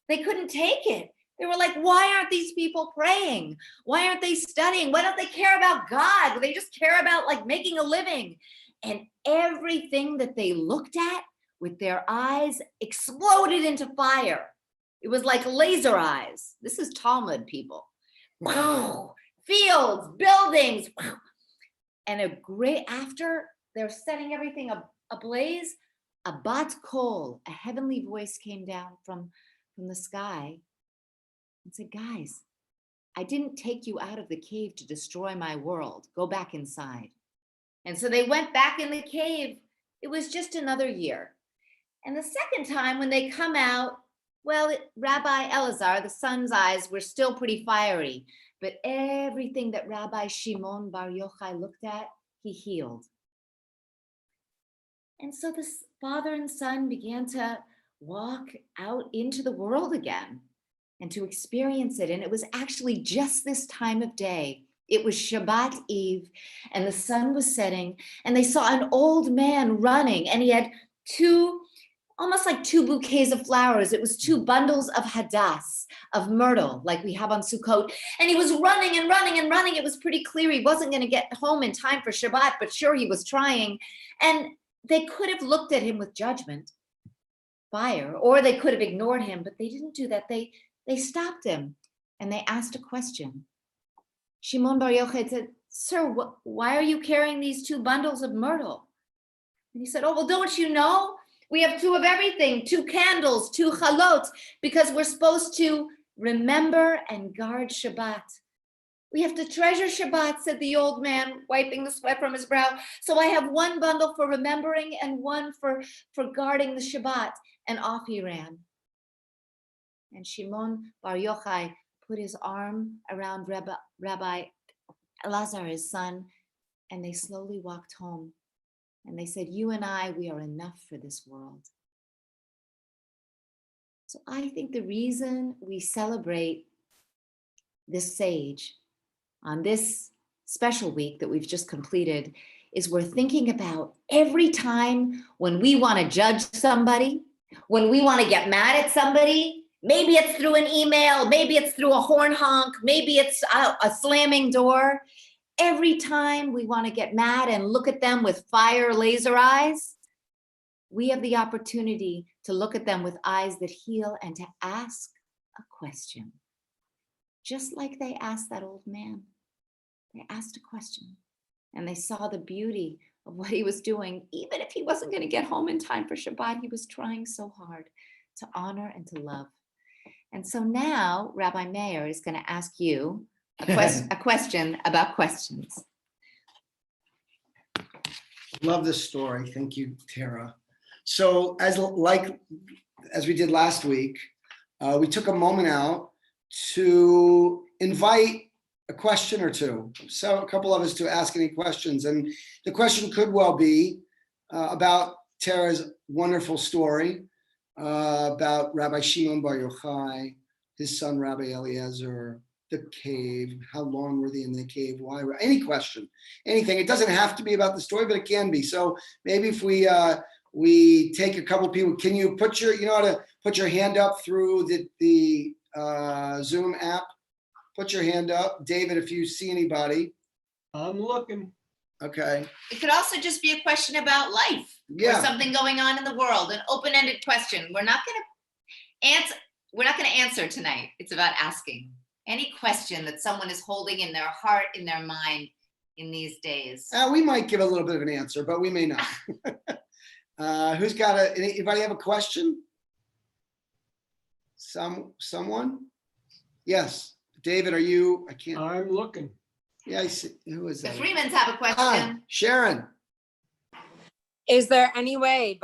they couldn't take it. They were like, why aren't these people praying? Why aren't they studying? Why don't they care about God? They just care about like making a living. And everything that they looked at with their eyes exploded into fire. It was like laser eyes. This is Talmud, people. Wow. Fields, buildings. Wow. And after they're setting everything ablaze, a bat kol, a heavenly voice came down from the sky and said, guys, I didn't take you out of the cave to destroy my world. Go back inside. And so they went back in the cave. It was just another year. And the second time when they come out, well, Rabbi Elazar, the son's eyes were still pretty fiery, but everything that Rabbi Shimon Bar Yochai looked at, he healed. And so this father and son began to walk out into the world again and to experience it. And it was actually just this time of day. It was Shabbat Eve, and the sun was setting, and they saw an old man running, and he had almost like two bouquets of flowers. It was two bundles of hadass, of myrtle, like we have on Sukkot. And he was running and running and running. It was pretty clear he wasn't going to get home in time for Shabbat, but sure, he was trying. And they could have looked at him with judgment, fire, or they could have ignored him, but they didn't do that. They stopped him and they asked a question. Shimon Bar Yochai said, sir, why are you carrying these two bundles of myrtle? And he said, oh, well, don't you know? We have two of everything, two candles, two chalot, because we're supposed to remember and guard Shabbat. We have to treasure Shabbat, said the old man, wiping the sweat from his brow. So I have one bundle for remembering and one for guarding the Shabbat. And off he ran. And Shimon Bar Yochai put his arm around Rabbi Elazar, his son, and they slowly walked home. And they said, you and I, we are enough for this world. So I think the reason we celebrate this sage on this special week that we've just completed is we're thinking about every time when we want to judge somebody, when we want to get mad at somebody, maybe it's through an email, maybe it's through a horn honk, maybe it's a slamming door. Every time we want to get mad and look at them with fire laser eyes, we have the opportunity to look at them with eyes that heal and to ask a question. Just like they asked that old man. They asked a question and they saw the beauty of what he was doing. Even if he wasn't going to get home in time for Shabbat, he was trying so hard to honor and to love. And so now Rabbi Meir is going to ask you a question about questions. Love this story. Thank you, Tara. So as we did last week, we took a moment out to invite a question or two. So a couple of us to ask any questions. And the question could well be about Tara's wonderful story about Rabbi Shimon Bar Yochai, his son, Rabbi Eliezer, the cave, how long were they in the cave, why, any question, anything. It doesn't have to be about the story, but it can be. So maybe if we take a couple people, can you put you know how to put your hand up through the Zoom app? Put your hand up. David, if you see anybody. I'm looking. Okay. It could also just be a question about life or something going on in the world, an open-ended question. We're not going to answer tonight. It's about asking any question that someone is holding in their heart, in their mind in these days. We might give a little bit of an answer, but we may not. Who's got anybody have a question? Someone? Yes. David, are you? I'm looking. Yeah, I see. Who is that? The Freemans have a question. Sharon. Is there any way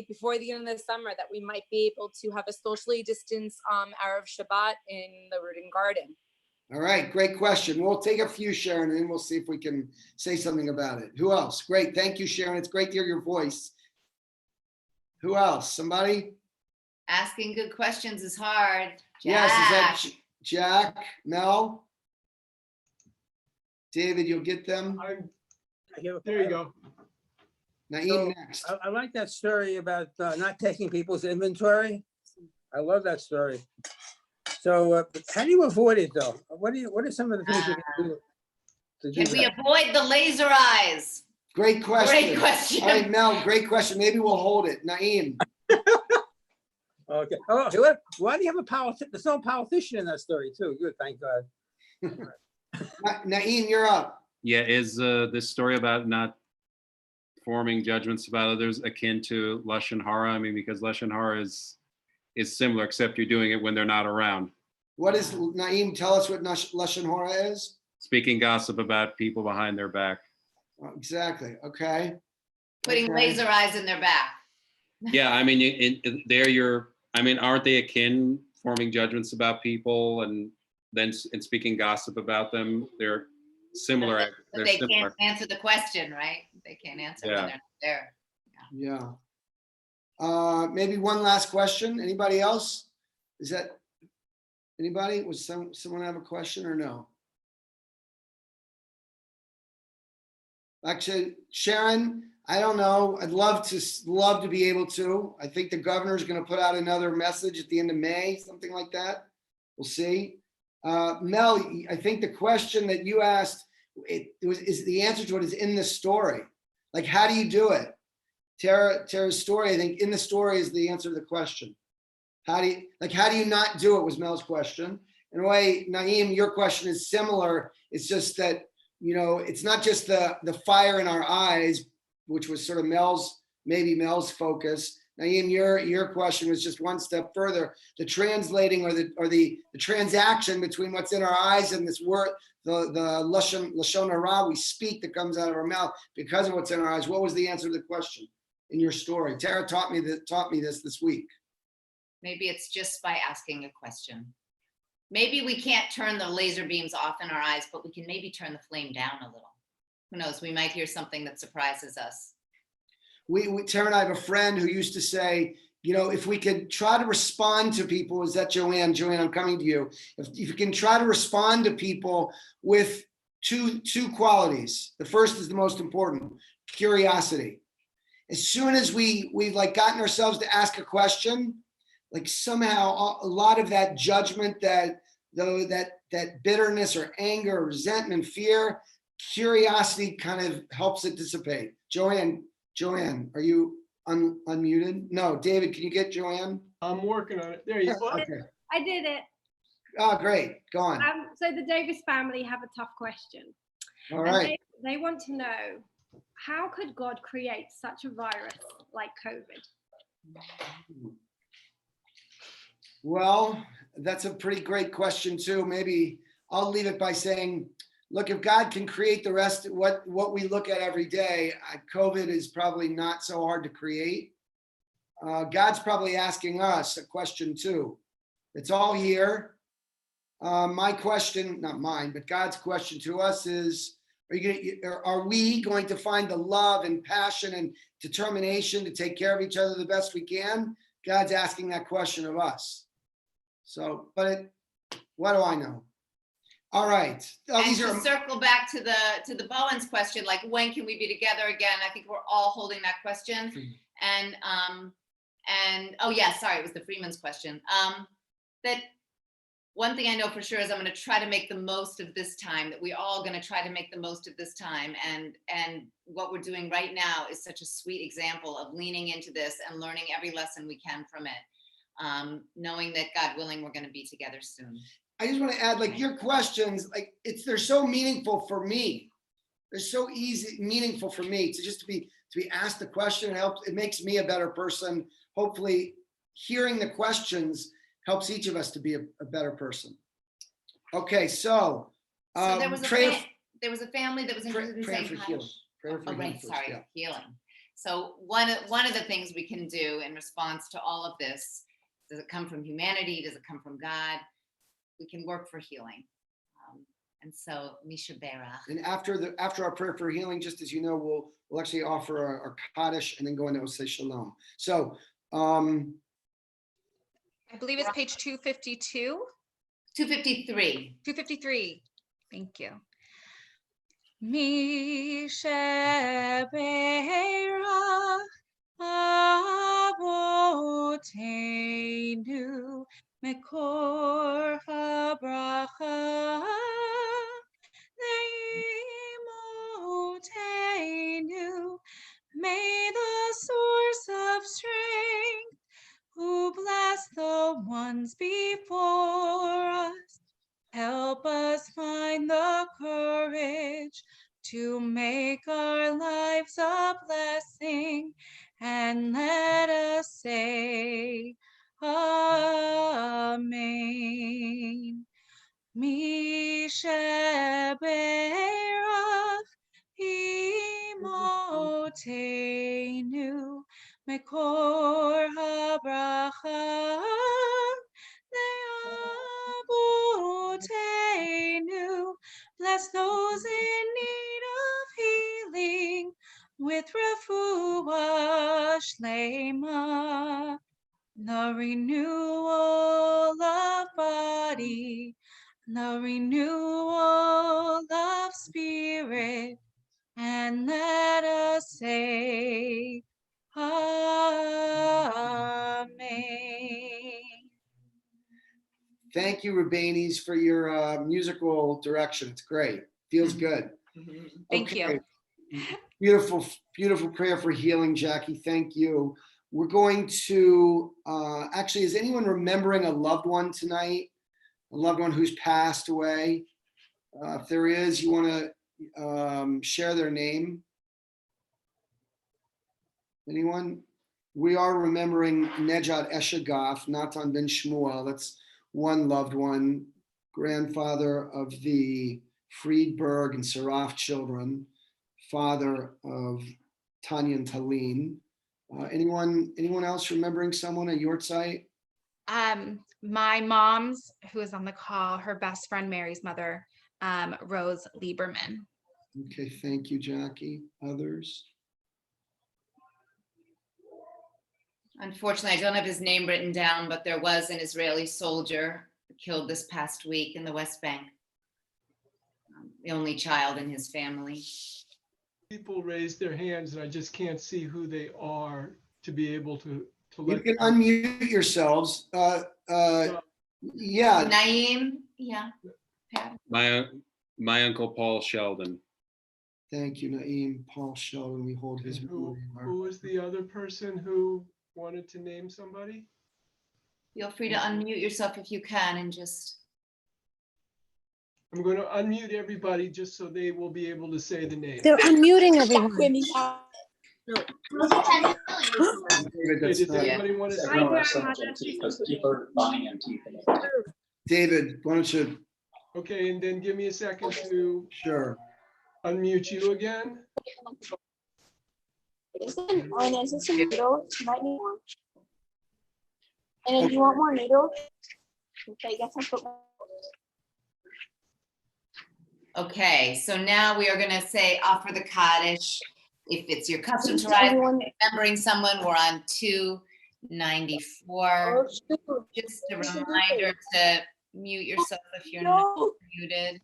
before the end of the summer that we might be able to have a socially distanced Erev Shabbat in the Rudin Garden? All right, great question. We'll take a few, Sharon, and then we'll see if we can say something about it. Who else? Great, thank you, Sharon. It's great to hear your voice. Who else? Somebody? Asking good questions is hard. Yes, is that Jack. Jack, Mel? David, you'll get them. There you go. Naeem next. I like that story about not taking people's inventory. I love that story. So how do you avoid it though? What are some of the things you can do to do Can we that? avoid the laser eyes? Great question. Great question. All right, Mel, great question. Maybe we'll hold it. Naeem. Okay. Oh, why do you have a politician? There's no politician in that story too. Good, thank God. Naeem, you're up. Yeah, is this story about not forming judgments about others akin to Lashon Hara? I mean, because Lashon Hara is similar, except you're doing it when they're not around. What is, Naeem, tell us what Lashon Hara is? Speaking gossip about people behind their back. Exactly, okay. Putting laser eyes in their back. Yeah, I mean, aren't they akin, forming judgments about people and then speaking gossip about them? They're similar. But They're they similar. can't answer the question, right? They can't answer when Yeah. they're not there. Yeah. Maybe one last question. Anybody else? Is that anybody? Was someone have a question or no? Actually, Sharon, I don't know. I'd love to be able to. I think the governor's going to put out another message at the end of May, something like that. We'll see. Mel, I think the question that you asked, is the answer to it is in the story. Like, how do you do it? Tara's story, I think in the story is the answer to the question. How do you not do it was Mel's question. In a way, Naeem, your question is similar. It's just that, it's not just the fire in our eyes, which was sort of maybe Mel's focus. Naeem, your question was just one step further. The translating or the transaction between what's in our eyes and this word, the Lashon Hara we speak that comes out of our mouth because of what's in our eyes. What was the answer to the question in your story? Tara taught me this week. Maybe it's just by asking a question. Maybe we can't turn the laser beams off in our eyes, but we can maybe turn the flame down a little. Who knows? We might hear something that surprises us. Tara and I have a friend who used to say, if we could try to respond to people, is that Joanne? Joanne, I'm coming to you. If you can try to respond to people with two qualities. The first is the most important, curiosity. As soon as we've like gotten ourselves to ask a question, like somehow a lot of that judgment, that bitterness or anger, or resentment, fear, curiosity kind of helps it dissipate. Joanne, are you unmuted? No, David, can you get Joanne? I'm working on it. There you go. Okay. I did it. Oh, great. Go on. So the Davis family have a tough question. All right. They want to know, how could God create such a virus like COVID? Well, that's a pretty great question too. Maybe I'll leave it by saying, look, if God can create the rest of what we look at every day, COVID is probably not so hard to create. God's probably asking us a question too. It's all here. My question, not mine, but God's question to us is, are we going to find the love and passion and determination to take care of each other the best we can? God's asking that question of us. So, what do I know? All right. And to circle back to the Bowen's question, like when can we be together again? I think we're all holding that question. And oh yeah, sorry, it was the Freeman's question. That one thing I know for sure is I'm going to try to make the most of this time, that we're all going to try to make the most of this time. And what we're doing right now is such a sweet example of leaning into this and learning every lesson we can from it. Knowing that God willing, we're going to be together soon. I just want to add, like your questions, like they're so meaningful for me. They're so meaningful for me to be asked the question. It makes me a better person. Hopefully hearing the questions helps each of us to be a better person. Okay, so there was a family that was interested in saying healing. So one of the things we can do in response to all of this, does it come from humanity? Does it come from God? We can work for healing. And so Misha Bera. And after our prayer for healing, just as you know, we'll actually offer our Kaddish and then go into Oseh Shalom. So I believe it's page 252. 253. 253. Thank you. Mi shebeirach Avotenu Mekor habracha Neimotenu. May the source of strength, who bless the ones before us, help us find the courage to make our lives a blessing, and let us say Amen. Mi shebeirach imotenu mekor habracha le'avotenu. Bless those in need of healing with refuah shlema, the renewal of body, the renewal of spirit, and let us say Amen. Thank you, Rabanis, for your musical direction. It's great. Feels good. Thank you. Beautiful, beautiful prayer for healing, Jackie. Thank you. We're going to, actually, is anyone remembering a loved one tonight? A loved one who's passed away? If there is, you want to share their name? Anyone? We are remembering Nejat Eshagaf, Natan Ben Shmuel. That's one loved one, grandfather of the Friedberg and Saraf children, father of Tanya and Talene. Anyone else remembering someone at your site? My mom's, who is on the call, her best friend Mary's mother, Rose Lieberman. Okay, thank you, Jackie. Others? Unfortunately, I don't have his name written down, but there was an Israeli soldier killed this past week in the West Bank. The only child in his family. People raise their hands and I just can't see who they are to be able to You let can them- unmute yourselves. Yeah. Naeem, yeah. Pat. My uncle Paul Sheldon. Thank you, Naeem. Paul Sheldon, we hold his Who memory. was the other person who wanted to name somebody? Feel free to unmute yourself if you can and just. I'm going to unmute everybody just so they will be able to say the name. They're unmuting everyone. David, Okay, that's does not- anybody want to say? David, why don't you? Okay, and then give me a second to Sure. unmute you again. Is this some noodles? You might need more. And if you want more noodles, okay, get some football. Okay, so now we are going to say offer the Kaddish. If it's your custom to write, remembering someone, we're on 294. Just a reminder to mute yourself if you're not muted.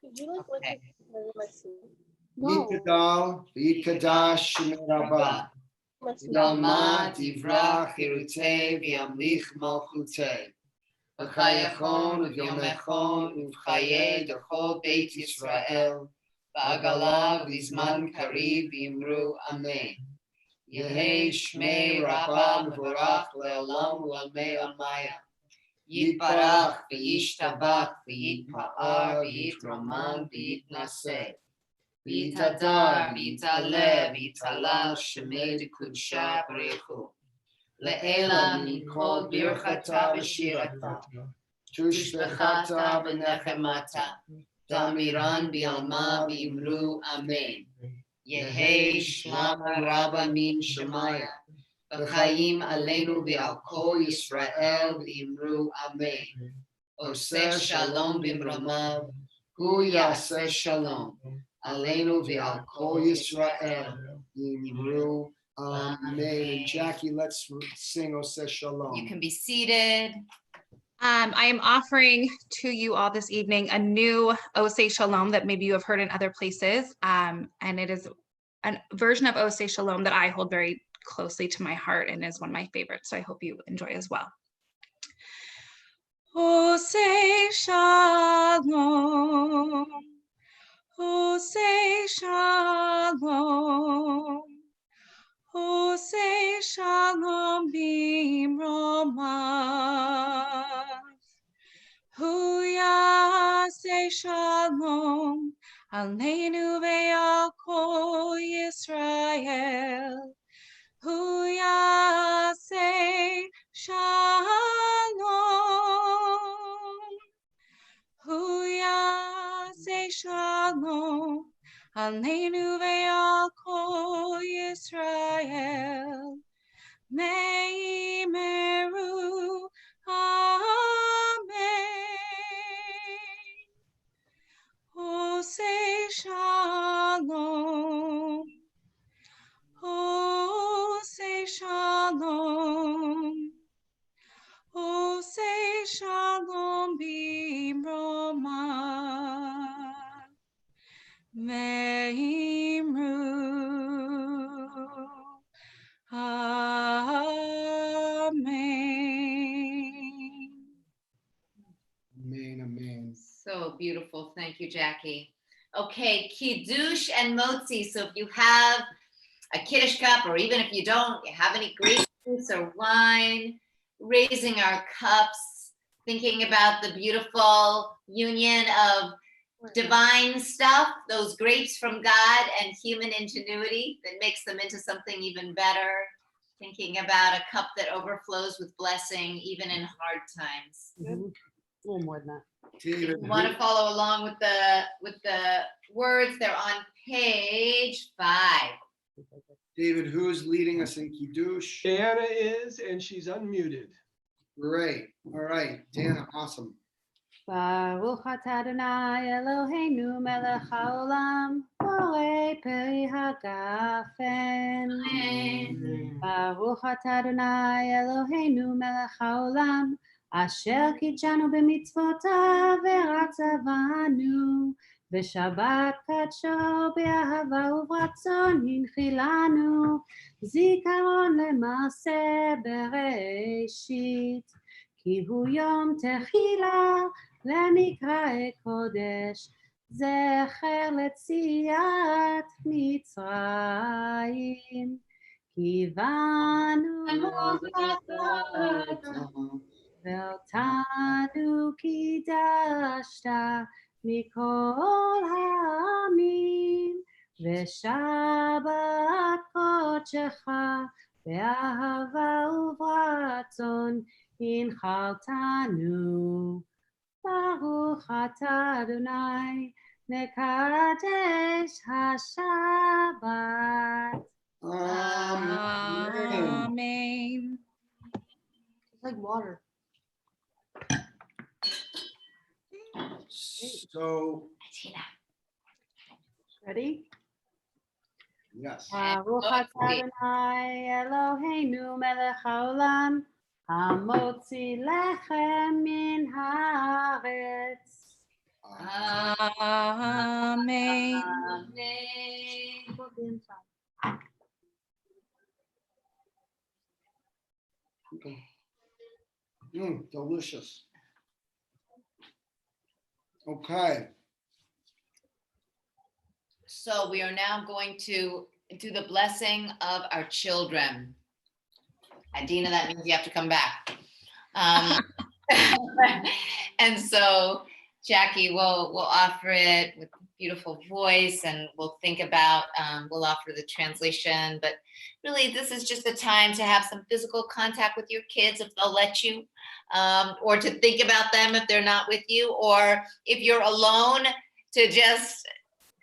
Okay. Yitadal, Yikadash, Shemerabah. Yalma, Divrach, Hirutei, V'yamlich, Malchutei. V'chayachon, V'yomechon, V'chayei, Dechol Beit Yisrael. V'agalav, V'zman Kariv, V'imru, Amen. Yehei Shmei Rabbah Mevorach Le'olam U'Almei Almaya. Yitbarach, V'yishtabach, V'yitpa'ar, V'yitroman, V'yitnaseh. V'yitadar, V'yitaleh, V'yitalal, Shemei D'Kudsha B'rechu. Le'ela Mikol Birchata V'shirata. Tushbechata V'nechemata. Damiran B'yalma V'imru, Amen. Yehei Shlama Rabba Min Shemaya. V'chaim Aleinu V'al Kol Yisrael V'imru, Amen. Oseh Shalom B'mromav. Hu Yaseh Shalom. Aleinu V'al Kol Yisrael V'imru, Amen. And Jackie, let's sing Oseh Shalom. You can be seated. I am offering to you all this evening a new Oseh Shalom that maybe you have heard in other places. And it is a version of Oseh Shalom that I hold very closely to my heart and is one of my favorites. So I hope you enjoy as well. Oseh Shalom, Oseh Shalom, Oseh Shalom b'mromav. Hu yaseh shalom aleinu ve'al kol Yisrael. Hu yaseh shalom. Hu yaseh shalom aleinu ve'al kol Yisrael. Me'imeru Amen. Oseh Shalom. Oseh Shalom. Oseh Shalom b'mromav. Me'imru Amen. Amen, amen. So beautiful. Thank you, Jackie. Okay, Kiddush and Motzi. So if you have a Kiddush cup, or even if you don't have any grape juice or wine, raising our cups, thinking about the beautiful union of divine stuff, those grapes from God and human ingenuity that makes them into something even better. Thinking about a cup that overflows with blessing even in hard times. A little more than that. If you want to follow along with the words, they're on page 5. David, who's leading us in Kiddush? Anna is, and she's unmuted. Great. All right, Dana, awesome. Baruch atah Adonai Eloheinu melech haolam, borei peri hagafen. Baruch atah Adonai Eloheinu melech haolam, asher קידשנו במצוותיו ורצבנו, בשבת קדשו באהבה וברצון הנחילנו, זיכרון למעשה בראשית. כי הוא יום תחילה למקראי קודש, זכר לציאת מצרים. כיוונו לחטאתו, ואותנו קידשת מכל העמים, ושבת קודשך באהבה וברצון הנחלתנו. ברוך אתה אדוני מקדש השבת. Amen. It's like water. So, Ready? yes. ברוך אתה אדוני אלוהינו מלך העולם, המוציא לחם מן הארץ. Amen. Okay. Delicious. Okay. So we are now going to do the blessing of our children. Adina, that means you have to come back. And so Jackie will offer it with beautiful voice, and we'll think about, we'll offer the translation, but really this is just a time to have some physical contact with your kids if they'll let you, or to think about them if they're not with you, or if you're alone, to just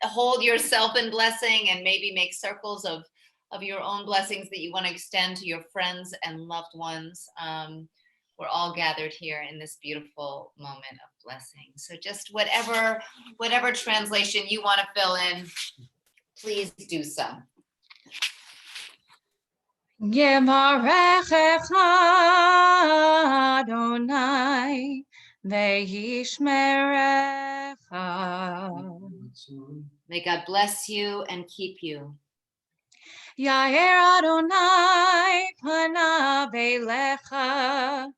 hold yourself in blessing and maybe make circles of your own blessings that you want to extend to your friends and loved ones. We're all gathered here in this beautiful moment of blessing. So just whatever translation you want to fill in, please do so. Yevarechecha Adonai ve'yishmerecha. May God bless you and keep you. Yair Adonai panav elecha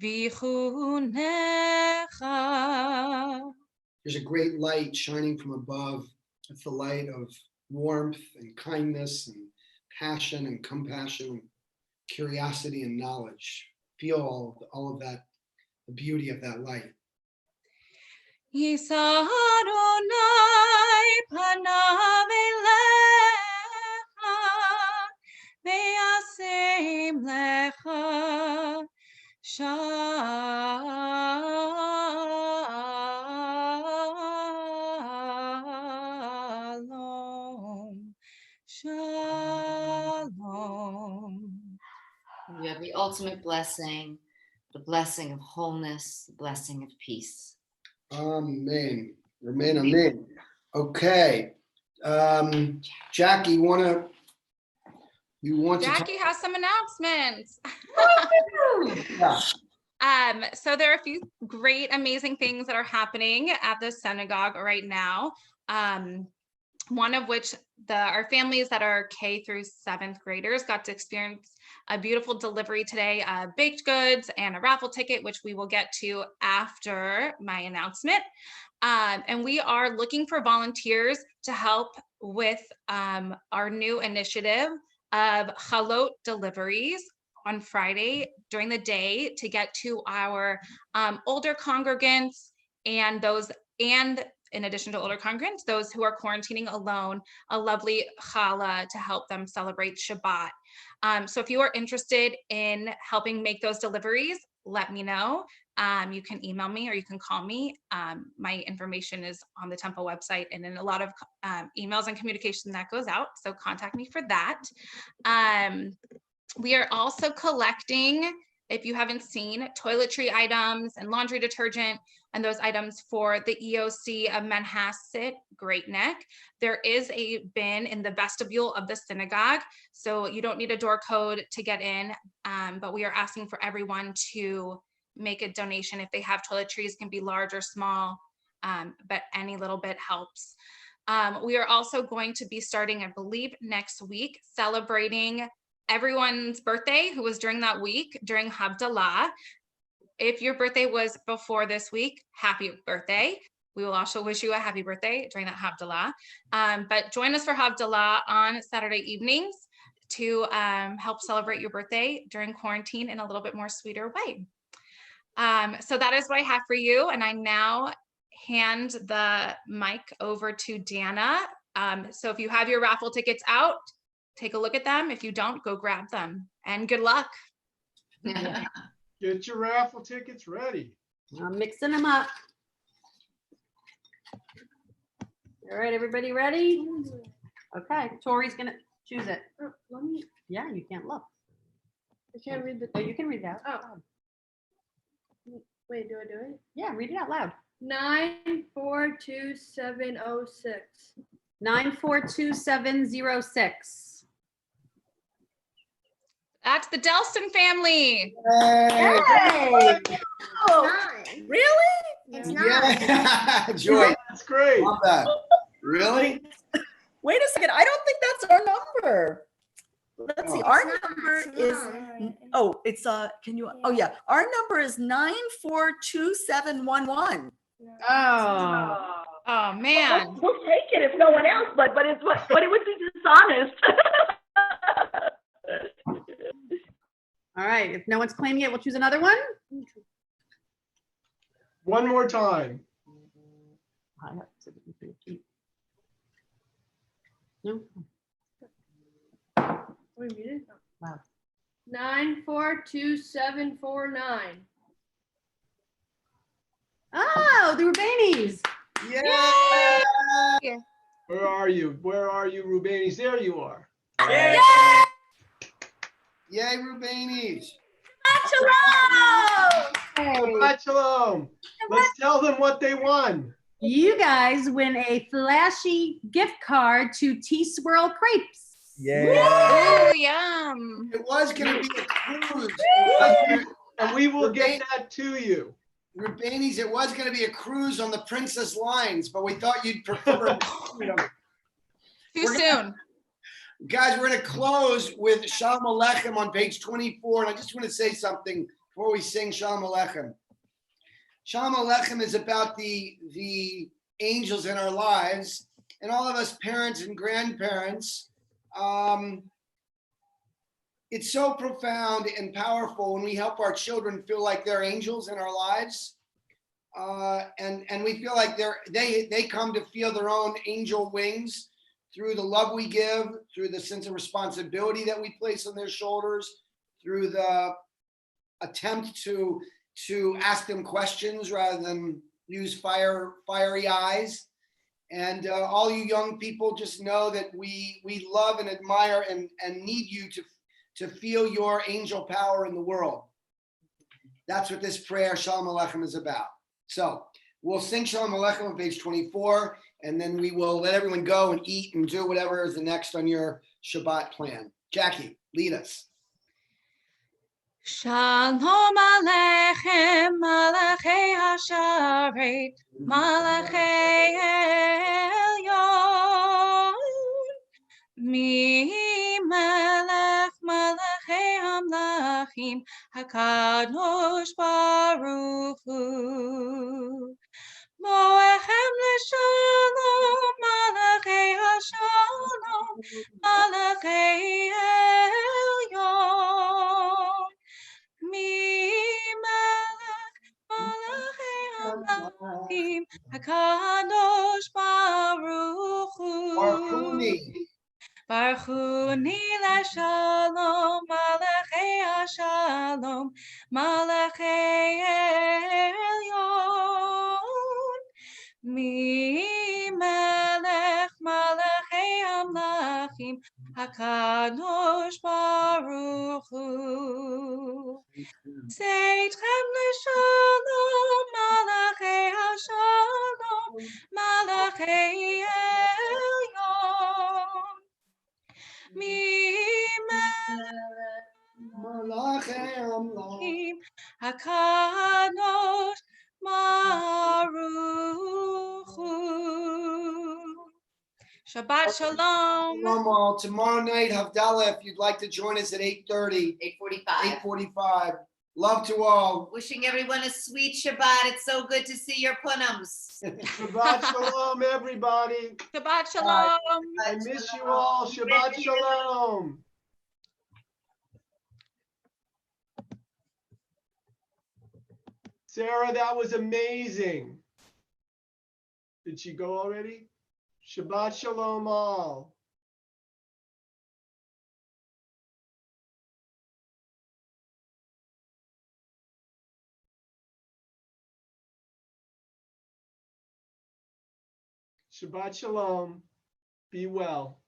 v'chunecha. There's a great light shining from above. It's the light of warmth and kindness and passion and compassion, and curiosity and knowledge. Feel all of that, the beauty of that light. Yisa Adonai panav elecha ve'yasem lecha shalom. Shalom. You have the ultimate blessing, the blessing of wholeness, the blessing of peace. Amen. Amen. Amen. Okay. Jackie, you want to talk? Jackie has some announcements. Yeah. So there are a few great, amazing things that are happening at the synagogue right now. One of which our families that are K through 7th graders got to experience a beautiful delivery today, baked goods and a raffle ticket, which we will get to after my announcement. And we are looking for volunteers to help with our new initiative of chalot deliveries on Friday during the day to get to our older congregants and those, and in addition to older congregants, those who are quarantining alone, a lovely challah to help them celebrate Shabbat. So if you are interested in helping make those deliveries, let me know. You can email me or you can call me. My information is on the Temple website and in a lot of emails and communication that goes out. So contact me for that. We are also collecting, if you haven't seen, toiletry items and laundry detergent and those items for the EOC of Manhasset Great Neck. There is a bin in the vestibule of the synagogue, so you don't need a door code to get in, but we are asking for everyone to make a donation. If they have toiletries, can be large or small, but any little bit helps. We are also going to be starting, I believe, next week, celebrating everyone's birthday who was during that week, during Havdalah. If your birthday was before this week, happy birthday. We will also wish you a happy birthday during that Havdalah. But join us for Havdalah on Saturday evenings to help celebrate your birthday during quarantine in a little bit more sweeter way. So that is what I have for you. And I now hand the mic over to Dana. So if you have your raffle tickets out, take a look at them. If you don't, go grab them. And good luck. Get your raffle tickets ready. I'm mixing them up. All right, everybody ready? Okay, Tori's gonna choose it. Let me. Yeah, you can't look. I can't read the. Oh, you can read it out. Oh. Wait, do I do it? Yeah, read it out loud. 942706. 942706. That's the Delston family. Hey. Oh, really? It's Yeah. Joy. That's great. Love that. Really? Wait a second. I don't think that's our number. Let's see. Oh. Our number is, oh, it's, can you, oh yeah. Our number is 942711. Oh man. We'll take it if no one else, but it would be dishonest. All right, if no one's claiming it, we'll choose another one. One more time. No. We muted? Wow. 942749. Oh, the Rubanis. Yeah. Where are you? Where are you, Rubanis? There you are. Yay, Rubanis. Shabbat shalom. Let's tell them what they won. You guys win a flashy gift card to Tea Swirl Crepes. Oh, yum. It was gonna be a cruise. And we will get that to you. Rabbanis, it was gonna be a cruise on the Princess Lines, but we thought you'd prefer. Too soon. Guys, we're gonna close with Shalom Aleichem on page 24, and I just want to say something before we sing Shalom Aleichem. Shalom Aleichem is about the angels in our lives, and all of us parents and grandparents. It's so profound and powerful when we help our children feel like they're angels in our lives, and we feel like they come to feel their own angel wings through the love we give, through the sense of responsibility that we place on their shoulders, through the attempt to ask them questions rather than use fiery eyes. And all you young people, just know that we love and admire and need you to feel your angel power in the world. That's what this prayer, Shalom Aleichem, is about. So we'll sing Shalom Aleichem on page 24, and then we will let everyone go and eat and do whatever is the next on your Shabbat plan. Jackie, lead us. Shalom Aleichem, Malachei Hasharet, Malachei Elyon, Mi Melech Malachei Hamlachim, HaKadosh Baruch Hu. Moechem L'Shalom, Malachei Hashalom, Malachei Elyon. Mi melech malachei hamlachim, HaKadosh Baruch Hu. Barchuni l'shalom, malachei hashalom, malachei elyon. Mi melech malachei hamlachim, HaKadosh Baruch Hu. Seitchem l'shalom, malachei hashalom, malachei elyon. Mi melech malachei hamlachim, HaKadosh Baruch Hu. Shabbat shalom. Shalom all. Tomorrow night, Havdalah, if you'd like to join us at 8:30. 8:45. 8:45. Love to all. Wishing everyone a sweet Shabbat. It's so good to see your punums. Shabbat shalom, everybody. Shabbat shalom. I miss you all. Shabbat shalom. Sarah, that was amazing. Did she go already? Shabbat shalom all. Shabbat shalom. Be well.